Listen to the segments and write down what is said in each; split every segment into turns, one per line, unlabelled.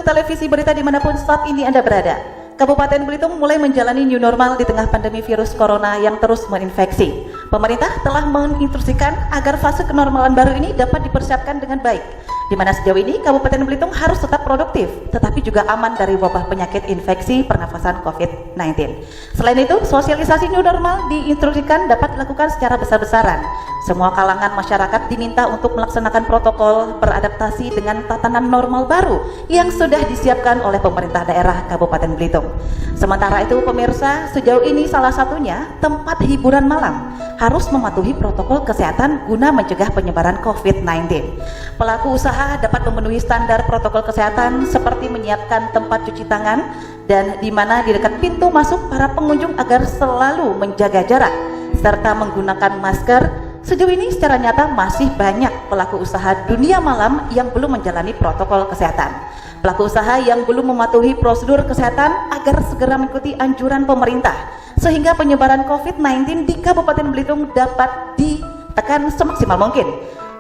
televisi berita dimanapun saat ini Anda berada. Kabupaten Belitung mulai menjalani new normal di tengah pandemi virus corona yang terus menginfeksi. Pemerintah telah menginstruksikan agar fase kenormalan baru ini dapat dipersiapkan dengan baik, di mana sejauh ini Kabupaten Belitung harus tetap produktif, tetapi juga aman dari wabah penyakit infeksi pernafasan COVID-19. Selain itu, sosialisasi new normal diinstruksikan dapat dilakukan secara besar-besaran. Semua kalangan masyarakat diminta untuk melaksanakan protokol beradaptasi dengan tatanan normal baru yang sudah disiapkan oleh pemerintah daerah Kabupaten Belitung. Sementara itu pemirsa, sejauh ini salah satunya tempat hiburan malam harus mematuhi protokol kesehatan guna mencegah penyebaran COVID-19. Pelaku usaha dapat memenuhi standar protokol kesehatan seperti menyiapkan tempat cuci tangan dan di mana di dekat pintu masuk para pengunjung agar selalu menjaga jarak serta menggunakan masker. Sejauh ini secara nyata masih banyak pelaku usaha dunia malam yang belum menjalani protokol kesehatan. Pelaku usaha yang belum mematuhi prosedur kesehatan agar segera mengikuti anjuran pemerintah sehingga penyebaran COVID-19 di Kabupaten Belitung dapat ditekan semaksimal mungkin.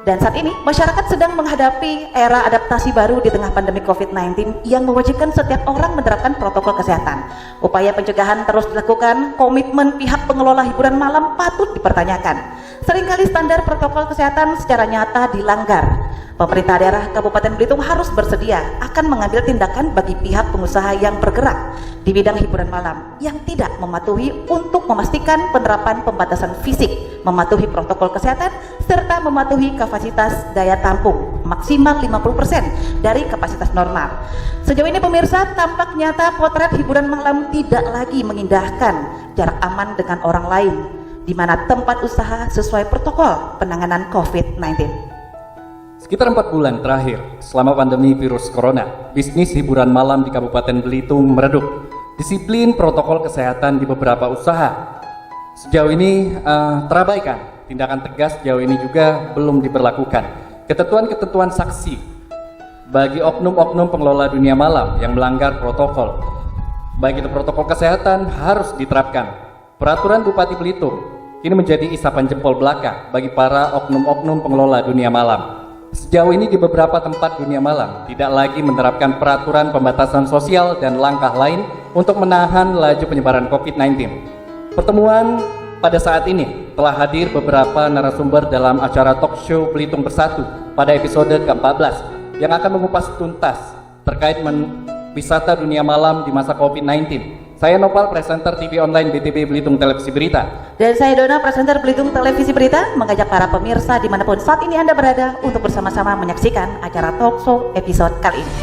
Dan saat ini masyarakat sedang menghadapi era adaptasi baru di tengah pandemi COVID-19 yang mewajibkan setiap orang menerapkan protokol kesehatan. Upaya pencegahan terus dilakukan, komitmen pihak pengelola hiburan malam patut dipertanyakan. Seringkali standar protokol kesehatan secara nyata dilanggar. Pemerintah daerah Kabupaten Belitung harus bersedia akan mengambil tindakan bagi pihak pengusaha yang bergerak di bidang hiburan malam yang tidak mematuhi untuk memastikan penerapan pembatasan fisik, mematuhi protokol kesehatan, serta mematuhi kapasitas daya tampung maksimal 50% dari kapasitas normal. Sejauh ini pemirsa, tampak nyata potret hiburan malam tidak lagi mengindahkan jarak aman dengan orang lain, di mana tempat usaha sesuai protokol penanganan COVID-19.
Sekitar 4 bulan terakhir, selama pandemi virus corona, bisnis hiburan malam di Kabupaten Belitung meredup. Disiplin protokol kesehatan di beberapa usaha sejauh ini terabaikan. Tindakan tegas sejauh ini juga belum diberlakukan. Ketentuan-ketentuan sanksi bagi oknum-oknum pengelola dunia malam yang melanggar protokol, baik itu protokol kesehatan, harus diterapkan. Peraturan Bupati Belitung kini menjadi isapan jempol belaka bagi para oknum-oknum pengelola dunia malam. Sejauh ini di beberapa tempat dunia malam tidak lagi menerapkan peraturan pembatasan sosial dan langkah lain untuk menahan laju penyebaran COVID-19. Pertemuan pada saat ini telah hadir beberapa narasumber dalam acara talk show Belitung Bersatu pada episode ke-14 yang akan mengupas tuntas terkait wisata dunia malam di masa COVID-19. Saya Nopal, presenter TV online BTB Belitung Televisi Berita.
Dan saya Dona, presenter Belitung Televisi Berita, mengajak para pemirsa dimanapun saat ini Anda berada untuk bersama-sama menyaksikan acara talk show episode kali ini.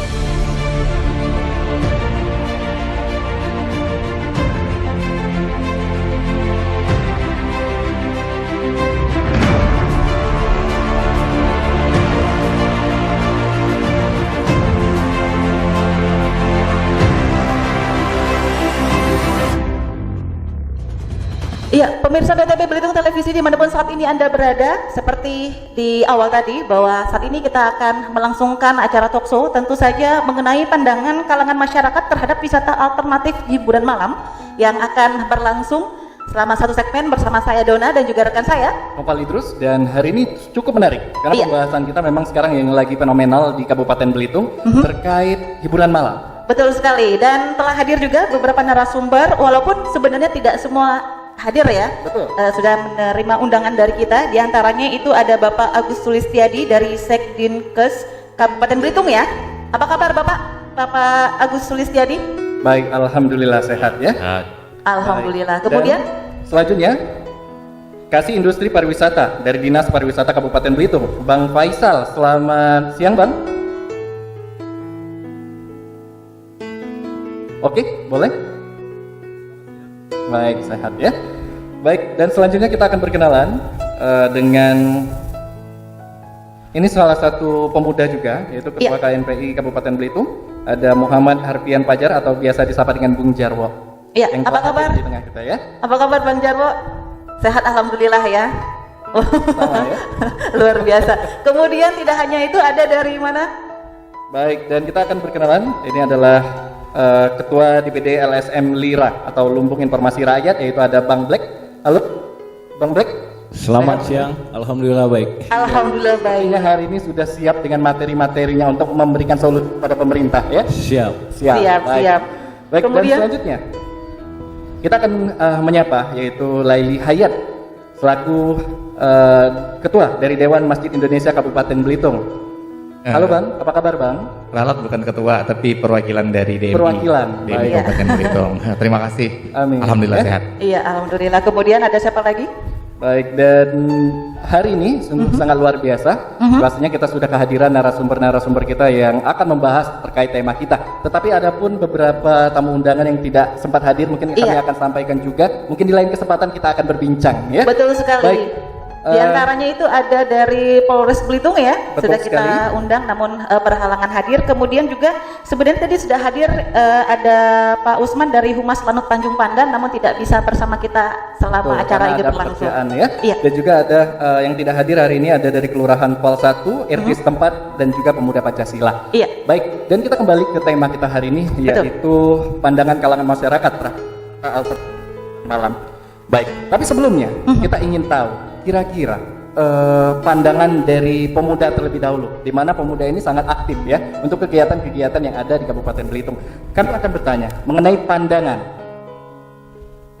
Iya, pemirsa BTB Belitung Televisi dimanapun saat ini Anda berada, seperti di awal tadi bahwa saat ini kita akan melangsungkan acara talk show tentu saja mengenai pandangan kalangan masyarakat terhadap wisata alternatif hiburan malam yang akan berlangsung selama satu segmen bersama saya Dona dan juga rekan saya
Nopal Idrus, dan hari ini cukup menarik karena pembahasan kita memang sekarang yang lagi fenomenal di Kabupaten Belitung terkait hiburan malam.
Betul sekali, dan telah hadir juga beberapa narasumber walaupun sebenarnya tidak semua hadir ya.
Betul.
Sudah menerima undangan dari kita. Di antaranya itu ada Bapak Agus Sulistiadi dari Sekdinkes Kabupaten Belitung ya. Apa kabar Bapak Agus Sulistiadi?
Baik, alhamdulillah sehat ya.
Alhamdulillah.
Baik.
Kemudian
selanjutnya Kasih Industri Pariwisata dari Dinas Pariwisata Kabupaten Belitung, Bang Faisal. Selamat siang, Bang. Oke, boleh? Baik, sehat ya. Baik, dan selanjutnya kita akan berkenalan dengan ini salah satu pemuda juga, yaitu Ketua KNPI Kabupaten Belitung. Ada Muhammad Harfian Pajar atau biasa disapa dengan Bung Jarwo.
Iya, apa kabar?
Di tengah kita ya.
Apa kabar Bang Jarwo? Sehat alhamdulillah ya.
Sama ya.
Luar biasa. Kemudian tidak hanya itu, ada dari mana?
Baik, dan kita akan berkenalan. Ini adalah Ketua DPD LSM Lira atau Lumbung Informasi Rakyat, yaitu ada Bang Black. Halo, Bang Black.
Selamat siang, alhamdulillah baik.
Alhamdulillah baik.
Kayaknya hari ini sudah siap dengan materi-materinya untuk memberikan solusi pada pemerintah ya?
Siap.
Siap,
baik.
siap.
Baik,
Kemudian-
dan selanjutnya kita akan menyapa yaitu Laili Hayat selaku Ketua dari Dewan Masjid Indonesia Kabupaten Belitung. Halo Bang, apa kabar Bang?
Ralat bukan ketua tapi perwakilan dari DMI.
Perwakilan,
DMI
baik.
Kabupaten Belitung. Terima kasih.
Amin.
Alhamdulillah
Ya.
sehat.
Iya, alhamdulillah. Kemudian ada siapa lagi?
Baik, dan hari ini sungguh sangat luar biasa. Pastinya kita sudah kehadiran narasumber-narasumber kita yang akan membahas terkait tema kita. Tetapi ada pun beberapa tamu undangan yang tidak sempat hadir, mungkin kami
Iya.
akan sampaikan juga. Mungkin di lain kesempatan kita akan berbincang ya.
Betul sekali.
Baik.
Di antaranya itu ada dari Polres Belitung ya,
Betul
sudah kita
sekali.
undang namun berhalangan hadir. Kemudian juga sebenarnya tadi sudah hadir ada Pak Usman dari Humas Lanut Tanjung Pandan, namun tidak bisa bersama kita selama
Betul,
acara
karena
ini
ada
berlangsung.
pekerjaan ya.
Iya.
Dan juga ada yang tidak hadir hari ini ada dari Kelurahan Pol 1, RT setempat dan juga Pemuda Pancasila.
Iya.
Baik, dan kita kembali ke tema kita hari ini yaitu pandangan kalangan masyarakat malam. Baik, tapi sebelumnya kita ingin tahu kira-kira pandangan dari pemuda terlebih dahulu, di mana pemuda ini sangat aktif ya untuk kegiatan-kegiatan yang ada di Kabupaten Belitung. Kami akan bertanya mengenai pandangan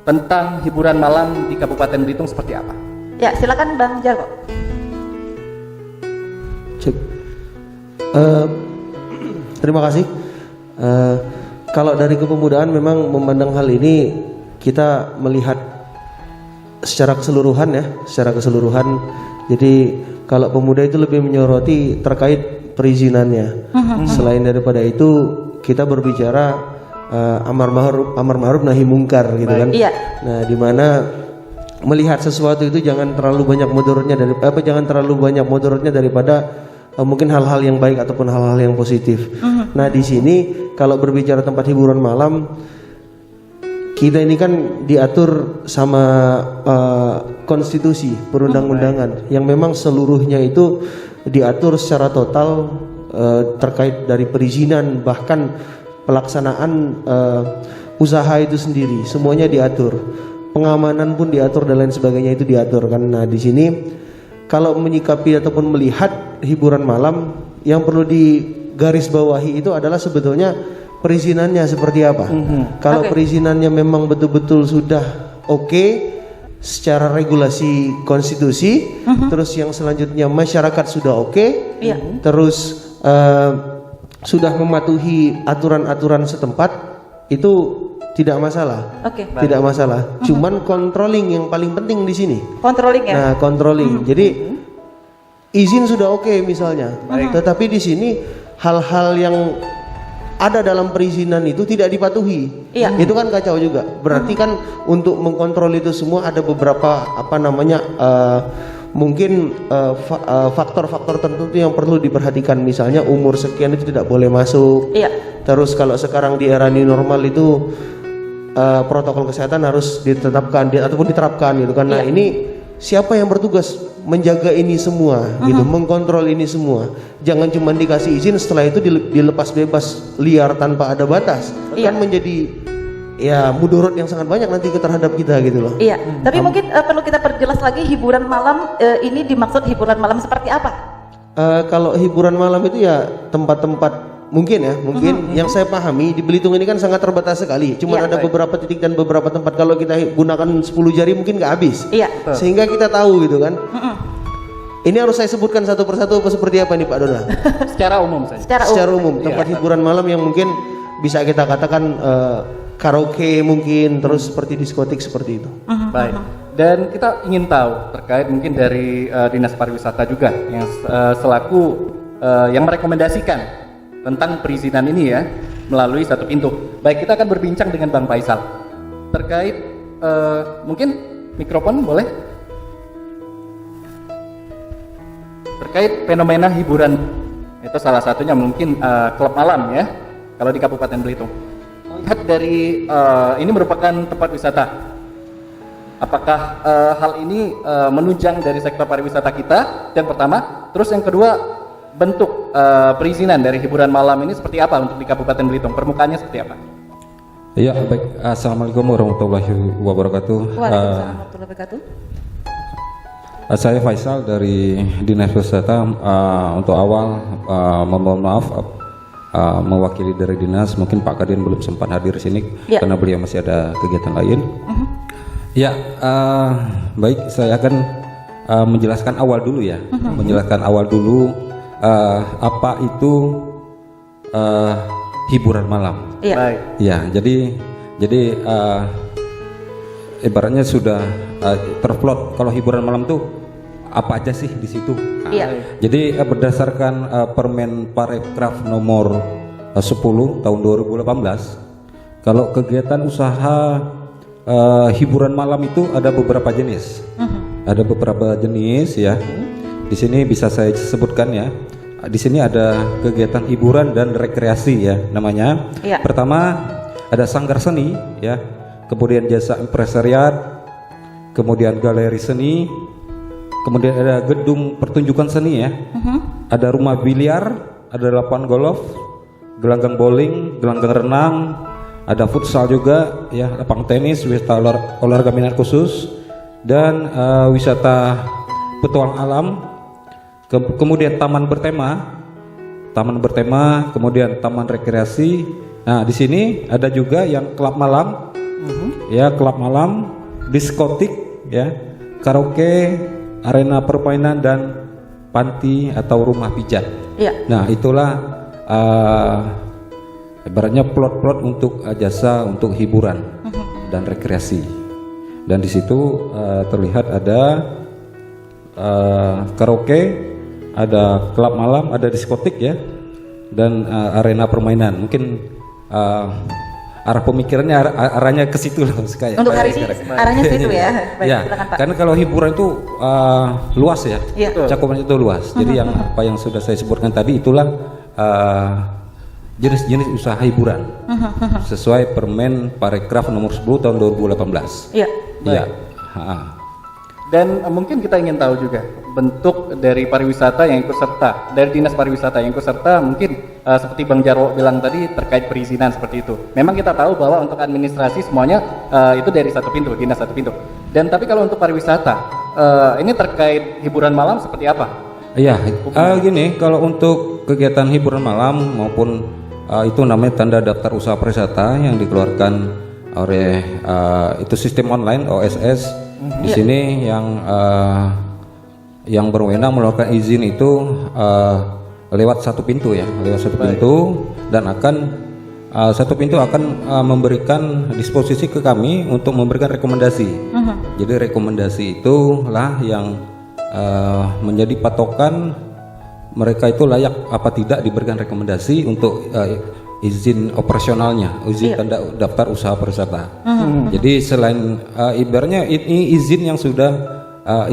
tentang hiburan malam di Kabupaten Belitung seperti apa.
Ya, silakan Bang Jarwo.
Cek. Terima kasih. Kalau dari kepemudaan memang memandang hal ini kita melihat secara keseluruhan ya, secara keseluruhan. Jadi kalau pemuda itu lebih menyoroti terkait perizinannya. Selain daripada itu kita berbicara amar ma'ruf nahi mungkar gitu kan.
Iya.
Nah, di mana melihat sesuatu itu jangan terlalu banyak mudaratnya daripada mungkin hal-hal yang baik ataupun hal-hal yang positif. Nah, di sini kalau berbicara tempat hiburan malam, kita ini kan diatur sama konstitusi perundang-undangan yang memang seluruhnya itu diatur secara total terkait dari perizinan bahkan pelaksanaan usaha itu sendiri, semuanya diatur, pengamanan pun diatur dan lain sebagainya itu diatur kan. Nah, di sini kalau menyikapi ataupun melihat hiburan malam yang perlu digarisbawahi itu adalah sebetulnya perizinannya seperti apa. Kalau perizinannya memang betul-betul sudah oke secara regulasi konstitusi, terus yang selanjutnya masyarakat sudah oke, terus sudah mematuhi aturan-aturan setempat, itu tidak masalah.
Oke.
Tidak masalah. Cuman controlling yang paling penting di sini.
Controlling ya.
Nah, controlling. Jadi izin sudah oke misalnya, tetapi di sini hal-hal yang ada dalam perizinan itu tidak dipatuhi.
Iya.
Itu kan kacau juga. Berarti kan untuk mengkontrol itu semua ada beberapa mungkin faktor-faktor tertentu yang perlu diperhatikan. Misalnya umur sekian itu tidak boleh masuk.
Iya.
Terus kalau sekarang di era new normal itu protokol kesehatan harus ditetapkan ataupun diterapkan gitu kan. Nah, ini siapa yang bertugas menjaga ini semua gitu, mengkontrol ini semua. Jangan cuma dikasih izin setelah itu dilepas bebas liar tanpa ada batas. Kan menjadi ya mudorot yang sangat banyak nanti terhadap kita gitu loh.
Iya. Tapi mungkin perlu kita perjelas lagi hiburan malam ini dimaksud hiburan malam seperti apa?
Kalau hiburan malam itu ya tempat-tempat mungkin yang saya pahami di Belitung ini kan sangat terbatas sekali. Cuma ada beberapa titik dan beberapa tempat kalau kita gunakan 10 jari mungkin nggak habis.
Iya.
Sehingga kita tahu gitu kan. Ini harus saya sebutkan satu persatu seperti apa nih Pak Dona?
Secara umum saja.
Secara umum tempat hiburan malam yang mungkin bisa kita katakan karaoke mungkin, terus seperti diskotik seperti itu.
Baik. Dan kita ingin tahu terkait mungkin dari Dinas Pariwisata juga yang selaku yang merekomendasikan tentang perizinan ini ya melalui satu pintu. Baik, kita akan berbincang dengan Bang Faisal terkait mungkin mikrofon boleh terkait fenomena hiburan itu salah satunya mungkin klub malam ya kalau di Kabupaten Belitung. Melihat dari ini merupakan tempat wisata. Apakah hal ini menunjang dari sektor pariwisata kita? Yang pertama, terus yang kedua bentuk perizinan dari hiburan malam ini seperti apa untuk di Kabupaten Belitung? Permukaannya seperti apa?
Ya, baik. Assalamualaikum warahmatullahi wabarakatuh.
Waalaikumsalam warahmatullahi wabarakatuh.
Saya Faisal dari Dinas Pariwisata. Untuk awal mohon maaf mewakili dari dinas, mungkin Pak Kadin belum sempat hadir di sini karena beliau masih ada kegiatan lain. Ya, baik, saya akan menjelaskan awal dulu ya. Menjelaskan awal dulu apa itu hiburan malam.
Iya.
Ya, jadi ibaratnya sudah terplot kalau hiburan malam tuh apa aja sih di situ.
Iya.
Jadi berdasarkan Permen Parekraf nomor 10 tahun 2018, kalau kegiatan usaha hiburan malam itu ada beberapa jenis. Ada beberapa jenis ya. Di sini bisa saya sebutkan ya. Di sini ada kegiatan hiburan dan rekreasi ya namanya.
Iya.
Pertama ada sanggar seni ya, kemudian jasa impresariat, kemudian galeri seni, kemudian ada gedung pertunjukan seni ya, ada rumah biliar, ada lapangan golf, gelanggang bowling, gelanggang renang, ada futsal juga ya, lapang tenis, wisata olahraga minat khusus, dan wisata petualang alam. Kemudian taman bertema, kemudian taman rekreasi. Nah, di sini ada juga yang klub malam, ya, klub malam, diskotik, ya, karaoke, arena permainan, dan panti atau rumah pijat.
Iya.
Nah, itulah ibaratnya plot-plot untuk jasa untuk hiburan dan rekreasi. Dan di situ terlihat ada karaoke, ada klub malam, ada diskotik ya, dan arena permainan. Mungkin arah pemikirannya arahnya ke situ loh kayak.
Untuk hari ini arahnya situ ya. Baik,
Ya,
silakan, Pak.
karena kalau hiburan itu luas ya,
Iya.
cakupannya itu luas. Jadi yang apa yang sudah saya sebutkan tadi itulah jenis-jenis usaha hiburan sesuai Permen Parekraf nomor 10 tahun 2018.
Iya.
Iya.
Dan mungkin kita ingin tahu juga bentuk dari pariwisata yang ikut serta, dari dinas pariwisata yang ikut serta, mungkin seperti Bang Jarwo bilang tadi terkait perizinan seperti itu. Memang kita tahu bahwa untuk administrasi semuanya itu dari satu pintu, dinas satu pintu. Dan tapi kalau untuk pariwisata ini terkait hiburan malam seperti apa?
Iya, gini, kalau untuk kegiatan hiburan malam maupun itu namanya tanda daftar usaha pariwisata yang dikeluarkan oleh itu sistem online OSS. Di sini yang berwenang mengeluarkan izin itu lewat satu pintu ya, lewat satu pintu, dan akan satu pintu akan memberikan disposisi ke kami untuk memberikan rekomendasi. Jadi rekomendasi itulah yang menjadi patokan mereka itu layak apa tidak diberikan rekomendasi untuk izin operasionalnya, izin tanda daftar usaha pariwisata. Jadi selain ibaratnya ini izin yang sudah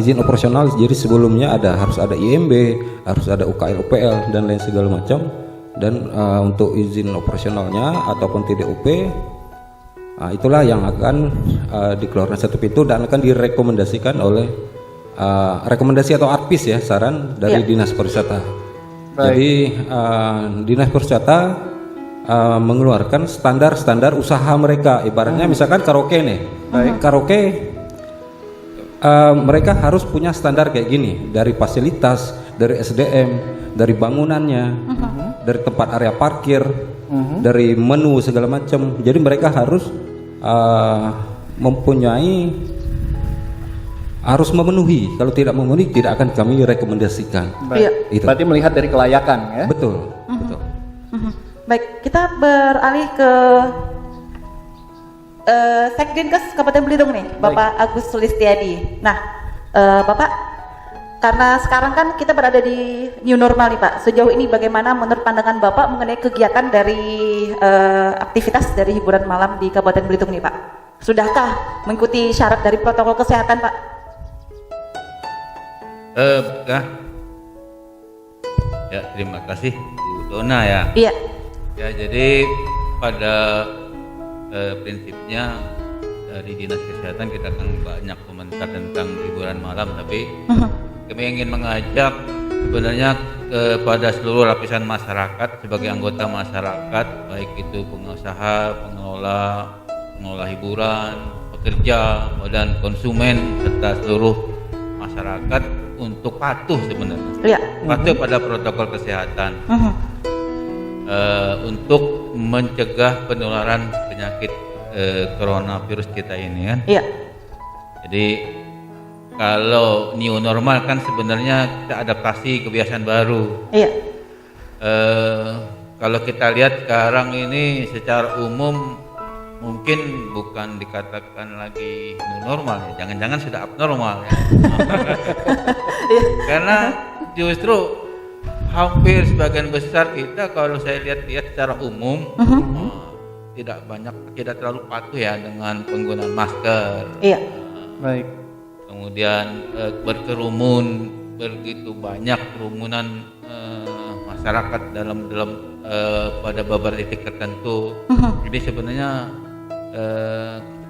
izin operasional, jadi sebelumnya harus ada IMB, harus ada UKL, UPL dan lain segala macam. Dan untuk izin operasionalnya ataupun TDUP, itulah yang akan dikeluarkan satu pintu dan akan direkomendasikan oleh rekomendasi atau ARPIS ya, saran dari Dinas Pariwisata. Jadi Dinas Pariwisata mengeluarkan standar usaha mereka. Ibaratnya misalkan karaoke nih, karaoke mereka harus punya standar kayak gini, dari fasilitas, dari SDM, dari bangunannya, dari tempat area parkir, dari menu segala macam. Jadi mereka harus harus memenuhi. Kalau tidak memenuhi, tidak akan kami rekomendasikan. Itu.
Berarti melihat dari kelayakan ya.
Betul, betul.
Baik, kita beralih ke Sekdinkes Kabupaten Belitung nih, Bapak Agus Sulistiadi. Nah, Bapak, karena sekarang kan kita berada di new normal nih Pak. Sejauh ini bagaimana menurut pandangan Bapak mengenai kegiatan dari aktivitas dari hiburan malam di Kabupaten Belitung nih Pak? Sudahkah mengikuti syarat dari protokol kesehatan Pak?
Ya, terima kasih Bu Dona ya.
Iya.
Ya, jadi pada prinsipnya dari Dinas Kesehatan kita kan banyak komentar tentang hiburan malam, tapi kami ingin mengajak sebenarnya kepada seluruh lapisan masyarakat sebagai anggota masyarakat, baik itu pengusaha, pengelola hiburan, pekerja, dan konsumen serta seluruh masyarakat masyarakat untuk patuh sebenarnya.
Iya.
Patuh pada protokol kesehatan untuk mencegah penularan penyakit coronavirus kita ini kan.
Iya.
Jadi kalau new normal kan sebenarnya kita adaptasi kebiasaan baru.
Iya.
Kalau kita lihat sekarang ini secara umum mungkin bukan dikatakan lagi new normal ya, jangan-jangan sudah abnormal ya. Karena justru hampir sebagian besar kita kalau saya lihat-lihat secara umum tidak terlalu patuh ya dengan penggunaan masker.
Iya.
Baik.
Kemudian berkerumun, begitu banyak kerumunan masyarakat dalam pada beberapa titik tertentu. Jadi sebenarnya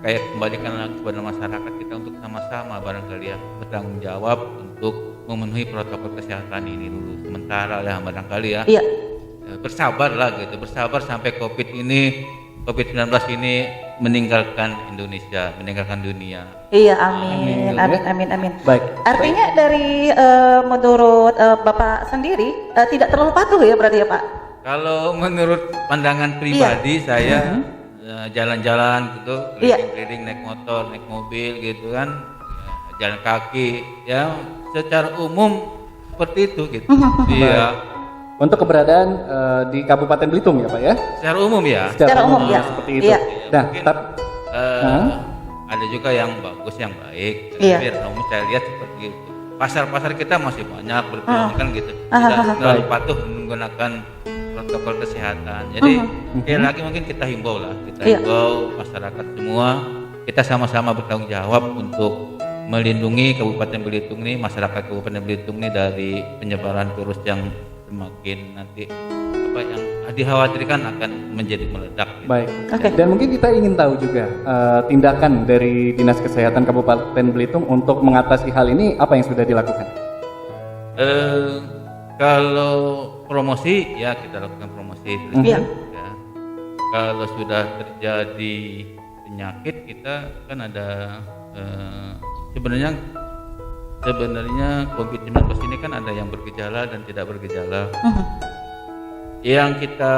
kayak kembalikan lagi kepada masyarakat kita untuk sama-sama barangkali ya bertanggung jawab untuk memenuhi protokol kesehatan ini dulu sementara ya barangkali ya.
Iya.
Bersabar lah gitu, bersabar sampai COVID-19 ini meninggalkan Indonesia, meninggalkan dunia.
Iya, amin, amin.
Baik.
Artinya dari menurut Bapak sendiri tidak terlalu patuh ya berarti ya Pak?
Kalau menurut pandangan pribadi saya jalan-jalan gitu, keliling-keliling naik motor, naik mobil gitu kan, jalan kaki, ya secara umum seperti itu gitu. Iya.
Untuk keberadaan di Kabupaten Belitung ya Pak ya?
Secara umum ya.
Secara umum ya.
Seperti itu.
Iya.
Nah,
Mungkin,
tapi
ada juga yang bagus, yang baik.
Iya.
Tapi umum saya lihat seperti itu. Pasar-pasar kita masih banyak berpeluang kan gitu. Tidak terlalu patuh menggunakan protokol kesehatan. Jadi sekali lagi mungkin kita himbau lah, himbau masyarakat semua, kita sama-sama bertanggung jawab untuk melindungi Kabupaten Belitung ini, masyarakat Kabupaten Belitung ini dari penyebaran virus yang semakin nanti yang dikhawatirkan akan menjadi meledak. Gitu.
baik.
Oke.
Dan mungkin kita ingin tahu juga tindakan dari Dinas Kesehatan Kabupaten Belitung untuk mengatasi hal ini apa yang sudah dilakukan?
Kalau promosi ya kita lakukan promosi.
Iya.
Ya. Kalau sudah terjadi penyakit kita kan ada sebenarnya COVID-19 ini kan ada yang bergejala dan tidak bergejala. Yang kita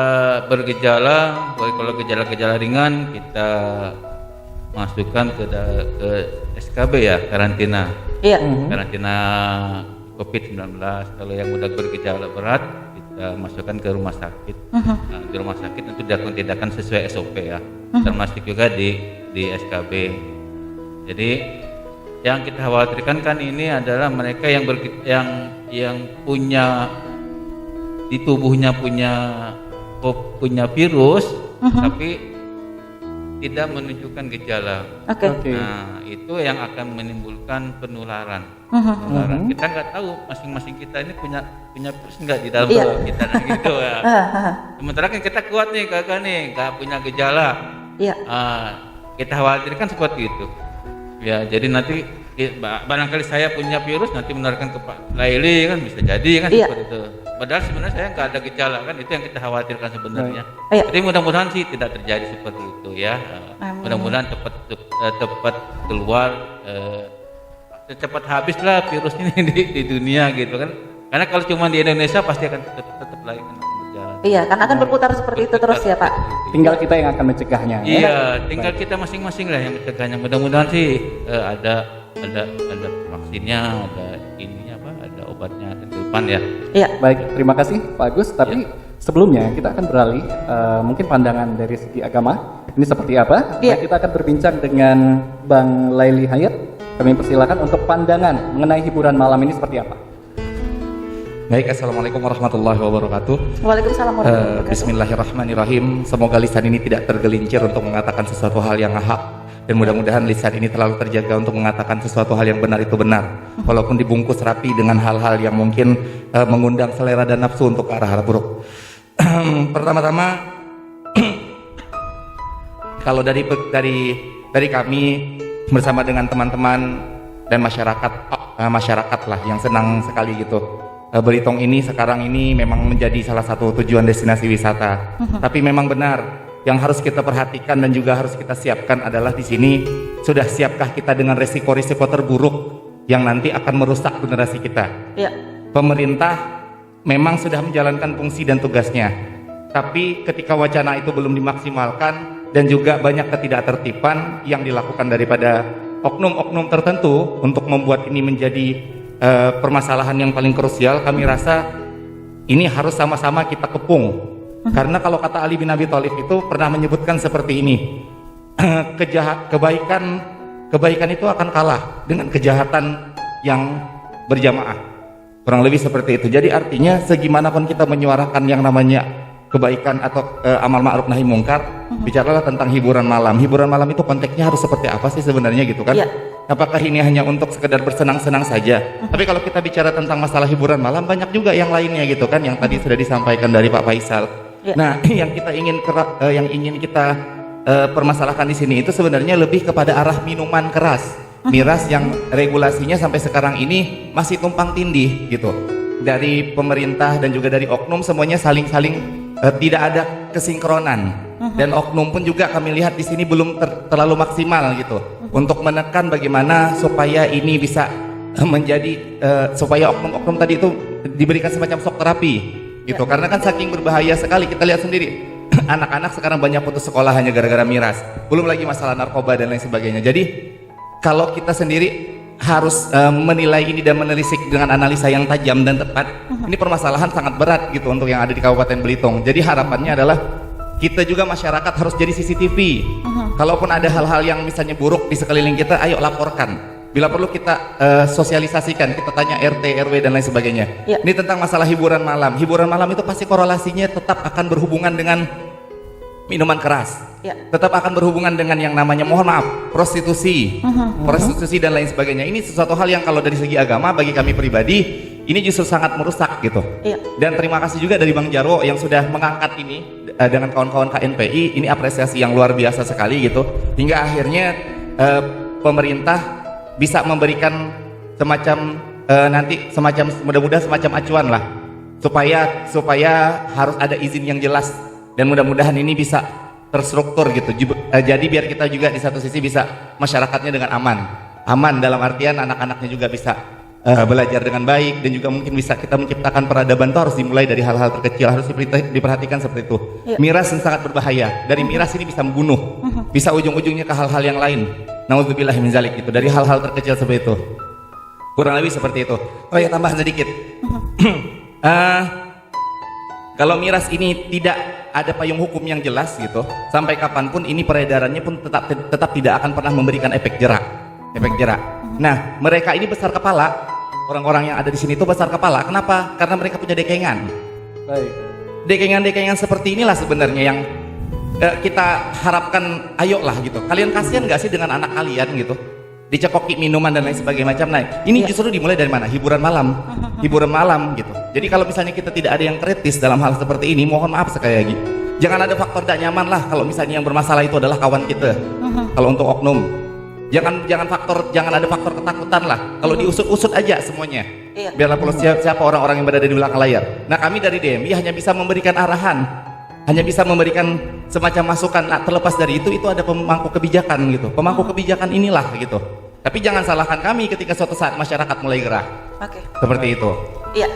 bergejala, kalau gejala-gejala ringan kita masukkan ke SKB ya, karantina.
Iya.
Karantina COVID-19. Kalau yang udah bergejala berat kita masukkan ke rumah sakit. Nah, di rumah sakit itu dilakukan tindakan sesuai SOP ya. Termasuk juga di SKB. Jadi yang kita khawatirkan kan ini adalah mereka yang punya di tubuhnya punya virus tapi tidak menunjukkan gejala.
Oke.
Nah, itu yang akan menimbulkan penularan. Kita nggak tahu masing-masing kita ini punya virus nggak di dalam tubuh kita nah, gitu ya. Sementara kan kita kuat nih kakak nih, nggak punya gejala.
Iya.
Kita khawatirkan seperti itu. Ya, jadi nanti barangkali saya punya virus nanti menularkan ke Pak Laili kan bisa jadi kan seperti itu. Padahal sebenarnya saya nggak ada gejala kan, itu yang kita khawatirkan sebenarnya. Jadi mudah-mudahan sih tidak terjadi seperti itu ya. Mudah-mudahan cepat keluar, cepat habislah virus ini di dunia gitu kan. Karena kalau cuma di Indonesia pasti akan tetap lagi kan berjalan.
Iya, karena akan berputar seperti itu terus ya Pak.
Tinggal kita yang akan mencegahnya.
Iya, tinggal kita masing-masing lah yang mencegahnya. Mudah-mudahan sih ada vaksinnya, ada ininya ada obatnya ke depan ya.
Iya.
Baik, terima kasih Pak Agus. Tapi sebelumnya kita akan beralih mungkin pandangan dari segi agama ini seperti apa.
Iya.
Nah, kita akan berbincang dengan Bang Laili Hayat. Kami persilakan untuk pandangan mengenai hiburan malam ini seperti apa.
Baik, assalamualaikum warahmatullahi wabarakatuh.
Waalaikumsalam warahmatullahi wabarakatuh.
Bismillahirrahmanirrahim. Semoga lisan ini tidak tergelincir untuk mengatakan sesuatu hal yang hak. Dan mudah-mudahan lisan ini terlalu terjaga untuk mengatakan sesuatu hal yang benar itu benar, walaupun dibungkus rapi dengan hal-hal yang mungkin mengundang selera dan nafsu untuk ke arah buruk. Pertama-tama, kalau dari kami bersama dengan teman-teman dan masyarakat lah yang senang sekali gitu. Belitung ini sekarang ini memang menjadi salah satu tujuan destinasi wisata. Tapi memang benar. Yang harus kita perhatikan dan juga harus kita siapkan adalah di sini sudah siapkah kita dengan resiko-resiko terburuk yang nanti akan merusak generasi kita.
Ya.
Pemerintah memang sudah menjalankan fungsi dan tugasnya, tapi ketika wacana itu belum dimaksimalkan dan juga banyak ketidaktertiban yang dilakukan daripada oknum-oknum tertentu untuk membuat ini menjadi permasalahan yang paling krusial, kami rasa ini harus sama-sama kita kepung. Karena kalau kata Ali bin Abi Thalib itu pernah menyebutkan seperti ini, kebaikan itu akan kalah dengan kejahatan yang berjamaah. Kurang lebih seperti itu. Jadi artinya segimanapun kita menyuarakan yang namanya kebaikan atau amal ma'ruf nahi mungkar, bicaralah tentang hiburan malam. Hiburan malam itu konteksnya harus seperti apa sih sebenarnya gitu kan?
Ya.
Apakah ini hanya untuk sekedar bersenang-senang saja? Tapi kalau kita bicara tentang masalah hiburan malam, banyak juga yang lainnya gitu kan, yang tadi sudah disampaikan dari Pak Faisal.
Ya.
Nah, yang kita ingin kita permasalahkan di sini itu sebenarnya lebih kepada arah minuman keras, miras yang regulasinya sampai sekarang ini masih tumpang tindih gitu. Dari pemerintah dan juga dari oknum semuanya saling-saling tidak ada kesinkronan, dan oknum pun juga kami lihat di sini belum terlalu maksimal gitu untuk menekan bagaimana supaya ini bisa menjadi supaya oknum-oknum tadi itu diberikan semacam shock terapi gitu. Karena kan saking berbahaya sekali, kita lihat sendiri anak-anak sekarang banyak putus sekolah hanya gara-gara miras, belum lagi masalah narkoba dan lain sebagainya. Jadi kalau kita sendiri harus menilai ini dan menelisik dengan analisa yang tajam dan tepat, ini permasalahan sangat berat gitu untuk yang ada di Kabupaten Belitung. Jadi harapannya adalah kita juga masyarakat harus jadi CCTV. Kalaupun ada hal-hal yang misalnya buruk di sekeliling kita, ayo laporkan. Bila perlu kita sosialisasikan, kita tanya RT, RW dan lain sebagainya.
Ya.
Ini tentang masalah hiburan malam. Hiburan malam itu pasti korelasinya tetap akan berhubungan dengan minuman keras.
Ya.
Tetap akan berhubungan dengan yang namanya, mohon maaf, prostitusi, prostitusi dan lain sebagainya. Ini sesuatu hal yang kalau dari segi agama bagi kami pribadi ini justru sangat merusak gitu.
Iya.
Dan terima kasih juga dari Bang Jarwo yang sudah mengangkat ini dengan kawan-kawan KNPI. Ini apresiasi yang luar biasa sekali gitu. Hingga akhirnya pemerintah bisa memberikan semacam nanti semacam mudah-mudahan semacam acuan lah supaya harus ada izin yang jelas, dan mudah-mudahan ini bisa terstruktur gitu. Jadi biar kita juga di satu sisi bisa masyarakatnya dengan aman dalam artian anak-anaknya juga bisa belajar dengan baik, dan juga mungkin bisa kita menciptakan peradaban itu harus dimulai dari hal-hal terkecil, harus diperhatikan seperti itu.
Ya.
Miras yang sangat berbahaya, dari miras ini bisa membunuh, bisa ujung-ujungnya ke hal-hal yang lain. Nauzubillah min zalik itu, dari hal-hal terkecil seperti itu. Kurang lebih seperti itu. Oh ya, tambahan sedikit. Kalau miras ini tidak ada payung hukum yang jelas gitu, sampai kapanpun ini peredarannya pun tetap tidak akan pernah memberikan efek jerak. Nah, mereka ini besar kepala, orang-orang yang ada di sini itu besar kepala. Kenapa? Karena mereka punya dekengan.
Baik.
Dekengan-dekengan seperti inilah sebenarnya yang kita harapkan, ayolah gitu. Kalian kasihan nggak sih dengan anak kalian gitu? Dicekoki minuman dan lain sebagainya macam. Nah, ini justru dimulai dari mana? Hiburan malam gitu. Jadi kalau misalnya kita tidak ada yang kritis dalam hal seperti ini, mohon maaf sekali lagi, jangan ada faktor tidak nyaman lah kalau misalnya yang bermasalah itu adalah kawan kita. Kalau untuk oknum, jangan ada faktor ketakutan lah. Kalau diusut-usut aja semuanya.
Iya.
Biarlah perlu siapa orang-orang yang berada di belakang layar. Nah, kami dari DMI hanya bisa memberikan arahan, hanya bisa memberikan semacam masukan. Nah, terlepas dari itu ada pemangku kebijakan gitu. Pemangku kebijakan inilah gitu. Tapi jangan salahkan kami ketika suatu saat masyarakat mulai gerah.
Oke.
Seperti itu.
Iya.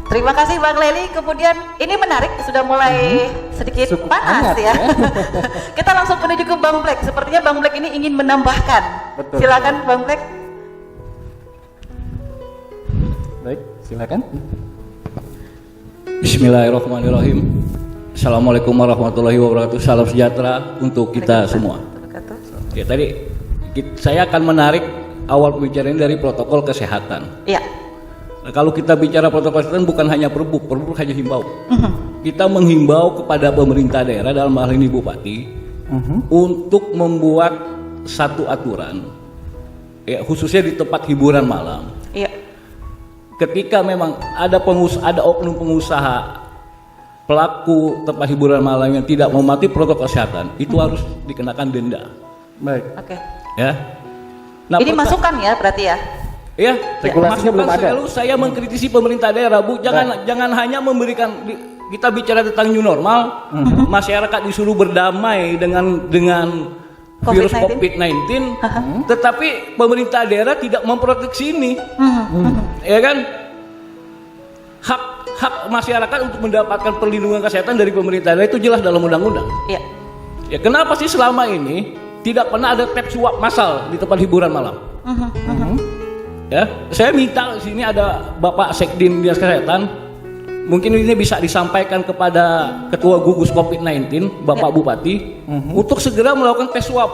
Terima kasih Bang Leli. Kemudian ini menarik, sudah mulai sedikit
Cukup
panas
hangat,
ya.
ya.
Kita langsung menuju ke Bang Black. Sepertinya Bang Black ini ingin menambahkan.
Betul.
Silakan Bang Black.
Baik, silakan.
Bismillahirrahmanirrahim. Assalamualaikum warahmatullahi wabarakatuh. Salam sejahtera untuk kita semua. Ya, tadi saya akan menarik awal pembicaraan dari protokol kesehatan.
Iya.
Nah, kalau kita bicara protokol kesehatan bukan hanya Perbup hanya himbau. Kita menghimbau kepada pemerintah daerah, dalam hal ini Bupati, untuk membuat satu aturan, ya, khususnya di tempat hiburan malam.
Iya.
Ketika memang ada oknum pengusaha pelaku tempat hiburan malam yang tidak mematuhi protokol kesehatan, itu harus dikenakan denda.
Baik.
Oke.
Ya.
Ini masukan ya berarti ya.
Ya,
regulasinya belum ada.
Selalu saya mengkritisi pemerintah daerah, Bu. Jangan hanya memberikan, kita bicara tentang new normal, masyarakat disuruh berdamai dengan virus
COVID-19.
COVID-19, tetapi pemerintah daerah tidak memproteksi ini, ya kan? Hak masyarakat untuk mendapatkan perlindungan kesehatan dari pemerintah daerah itu jelas dalam undang-undang.
Iya.
Ya, kenapa sih selama ini tidak pernah ada tes swab massal di tempat hiburan malam? Ya, saya minta di sini ada Bapak Sekdim Dinas Kesehatan, mungkin ini bisa disampaikan kepada Ketua Gugus COVID-19, Bapak Bupati, untuk segera melakukan tes swab,